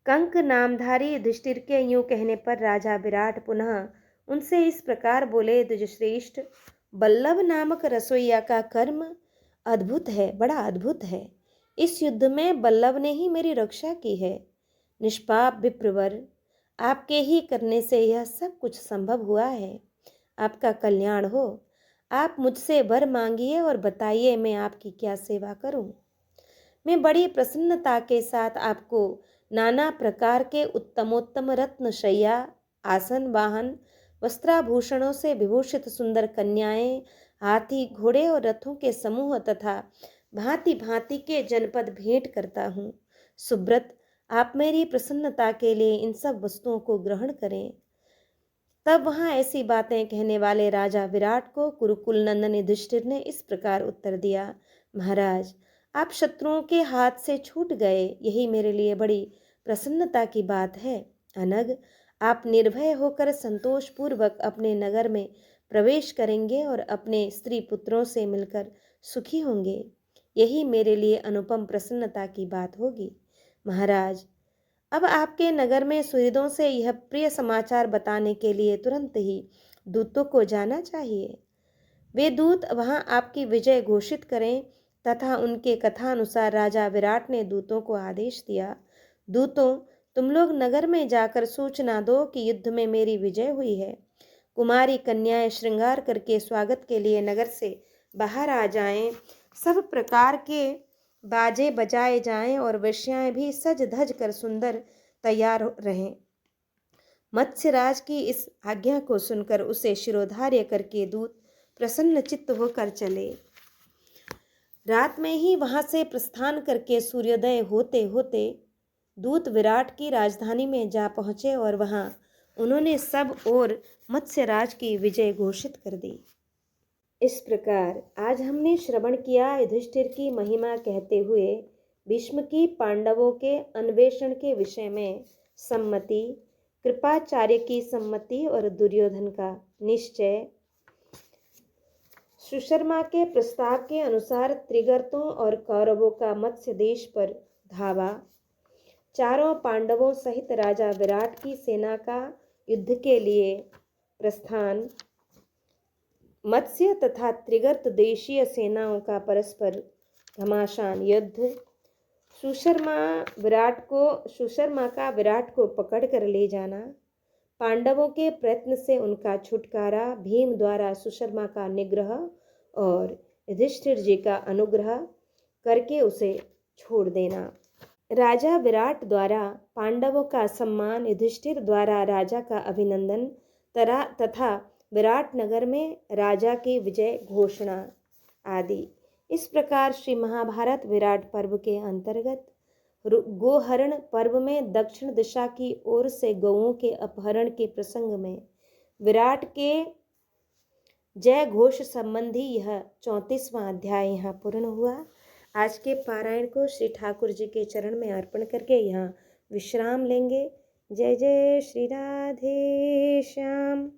कंक नामधारी युधिष्ठिर के यूं कहने पर राजा विराट पुनः उनसे इस प्रकार बोले, द्विजश्रेष्ठ बल्लभ नामक रसोइया का कर्म अद्भुत है, बड़ा अद्भुत है। इस युद्ध में बल्लभ ने ही मेरी रक्षा की है। निष्पाप विप्रवर, आपके ही करने से यह सब कुछ संभव हुआ है। आपका कल्याण हो। आप मुझसे वर मांगिए और बताइए मैं आपकी क्या सेवा करूं। मैं बड़ी प्रसन्नता के साथ आपको नाना प्रकार के उत्तमोत्तम रत्न शैया, आसन, वाहन, वस्त्राभूषणों से विभूषित सुंदर कन्याएं, हाथी, घोड़े और रथों के समूह तथा भांति भांति के जनपद भेंट करता हूँ। सुब्रत, आप मेरी प्रसन्नता के लिए इन सब वस्तुओं को ग्रहण करें। तब वहां ऐसी बातें कहने वाले राजा विराट को कुरुकुल नंदन युधिष्ठिर ने इस प्रकार उत्तर दिया, महाराज आप शत्रुओं के हाथ से छूट गए, यही मेरे लिए बड़ी प्रसन्नता की बात है। अनग, आप निर्भय होकर संतोष पूर्वक अपने नगर में प्रवेश करेंगे और अपने स्त्री पुत्रों से मिलकर सुखी होंगे, यही मेरे लिए अनुपम प्रसन्नता की बात होगी। महाराज अब आपके नगर में सुहृदों से यह प्रिय समाचार बताने के लिए तुरंत ही दूतों को जाना चाहिए। वे दूत वहां आपकी विजय घोषित करें तथा उनके कथानुसार राजा विराट ने दूतों को आदेश दिया, दूतों तुम लोग नगर में जाकर सूचना दो कि युद्ध में मेरी विजय हुई है। कुमारी कन्याएं श्रृंगार करके स्वागत के लिए नगर से बाहर आ जाएं। सब प्रकार के बाजे बजाए जाएं और वेश्याएं भी सज धज कर सुंदर तैयार रहें। मत्स्यराज की इस आज्ञा को सुनकर उसे शिरोधार्य करके दूत प्रसन्न चित्त होकर चले। रात में ही वहां से प्रस्थान करके सूर्योदय होते होते दूत विराट की राजधानी में जा पहुंचे और वहां उन्होंने सब ओर मत्स्यराज की विजय घोषित कर दी। इस प्रकार आज हमने श्रवण किया युधिष्ठिर की महिमा कहते हुए भीष्म की पांडवों के अन्वेषण के विषय में सम्मति, कृपाचार्य की सम्मति और दुर्योधन का निश्चय, सुशर्मा के प्रस्ताव के अनुसार त्रिगर्तों और कौरवों का मत्स्य देश पर धावा, चारों पांडवों सहित राजा विराट की सेना का युद्ध के लिए प्रस्थान, मत्स्य तथा त्रिगर्त देशीय सेनाओं का परस्पर घमासान युद्ध, सुशर्मा का विराट को पकड़कर ले जाना, पांडवों के प्रयत्न से उनका छुटकारा, भीम द्वारा सुशर्मा का निग्रह और युधिष्ठिर जी का अनुग्रह करके उसे छोड़ देना। राजा विराट द्वारा पांडवों का सम्मान, युधिष्ठिर द्वारा राजा का अभिनंदन तथा विराट नगर में राजा की विजय घोषणा आदि। इस प्रकार श्री महाभारत विराट पर्व के अंतर्गत गोहरण पर्व में दक्षिण दिशा की ओर से गौओं के अपहरण के प्रसंग में विराट के जय घोष संबंधी यह 34वां अध्याय यहाँ पूर्ण हुआ। आज के पारायण को श्री ठाकुर जी के चरण में अर्पण करके यहाँ विश्राम लेंगे। जय जय श्री राधे श्याम।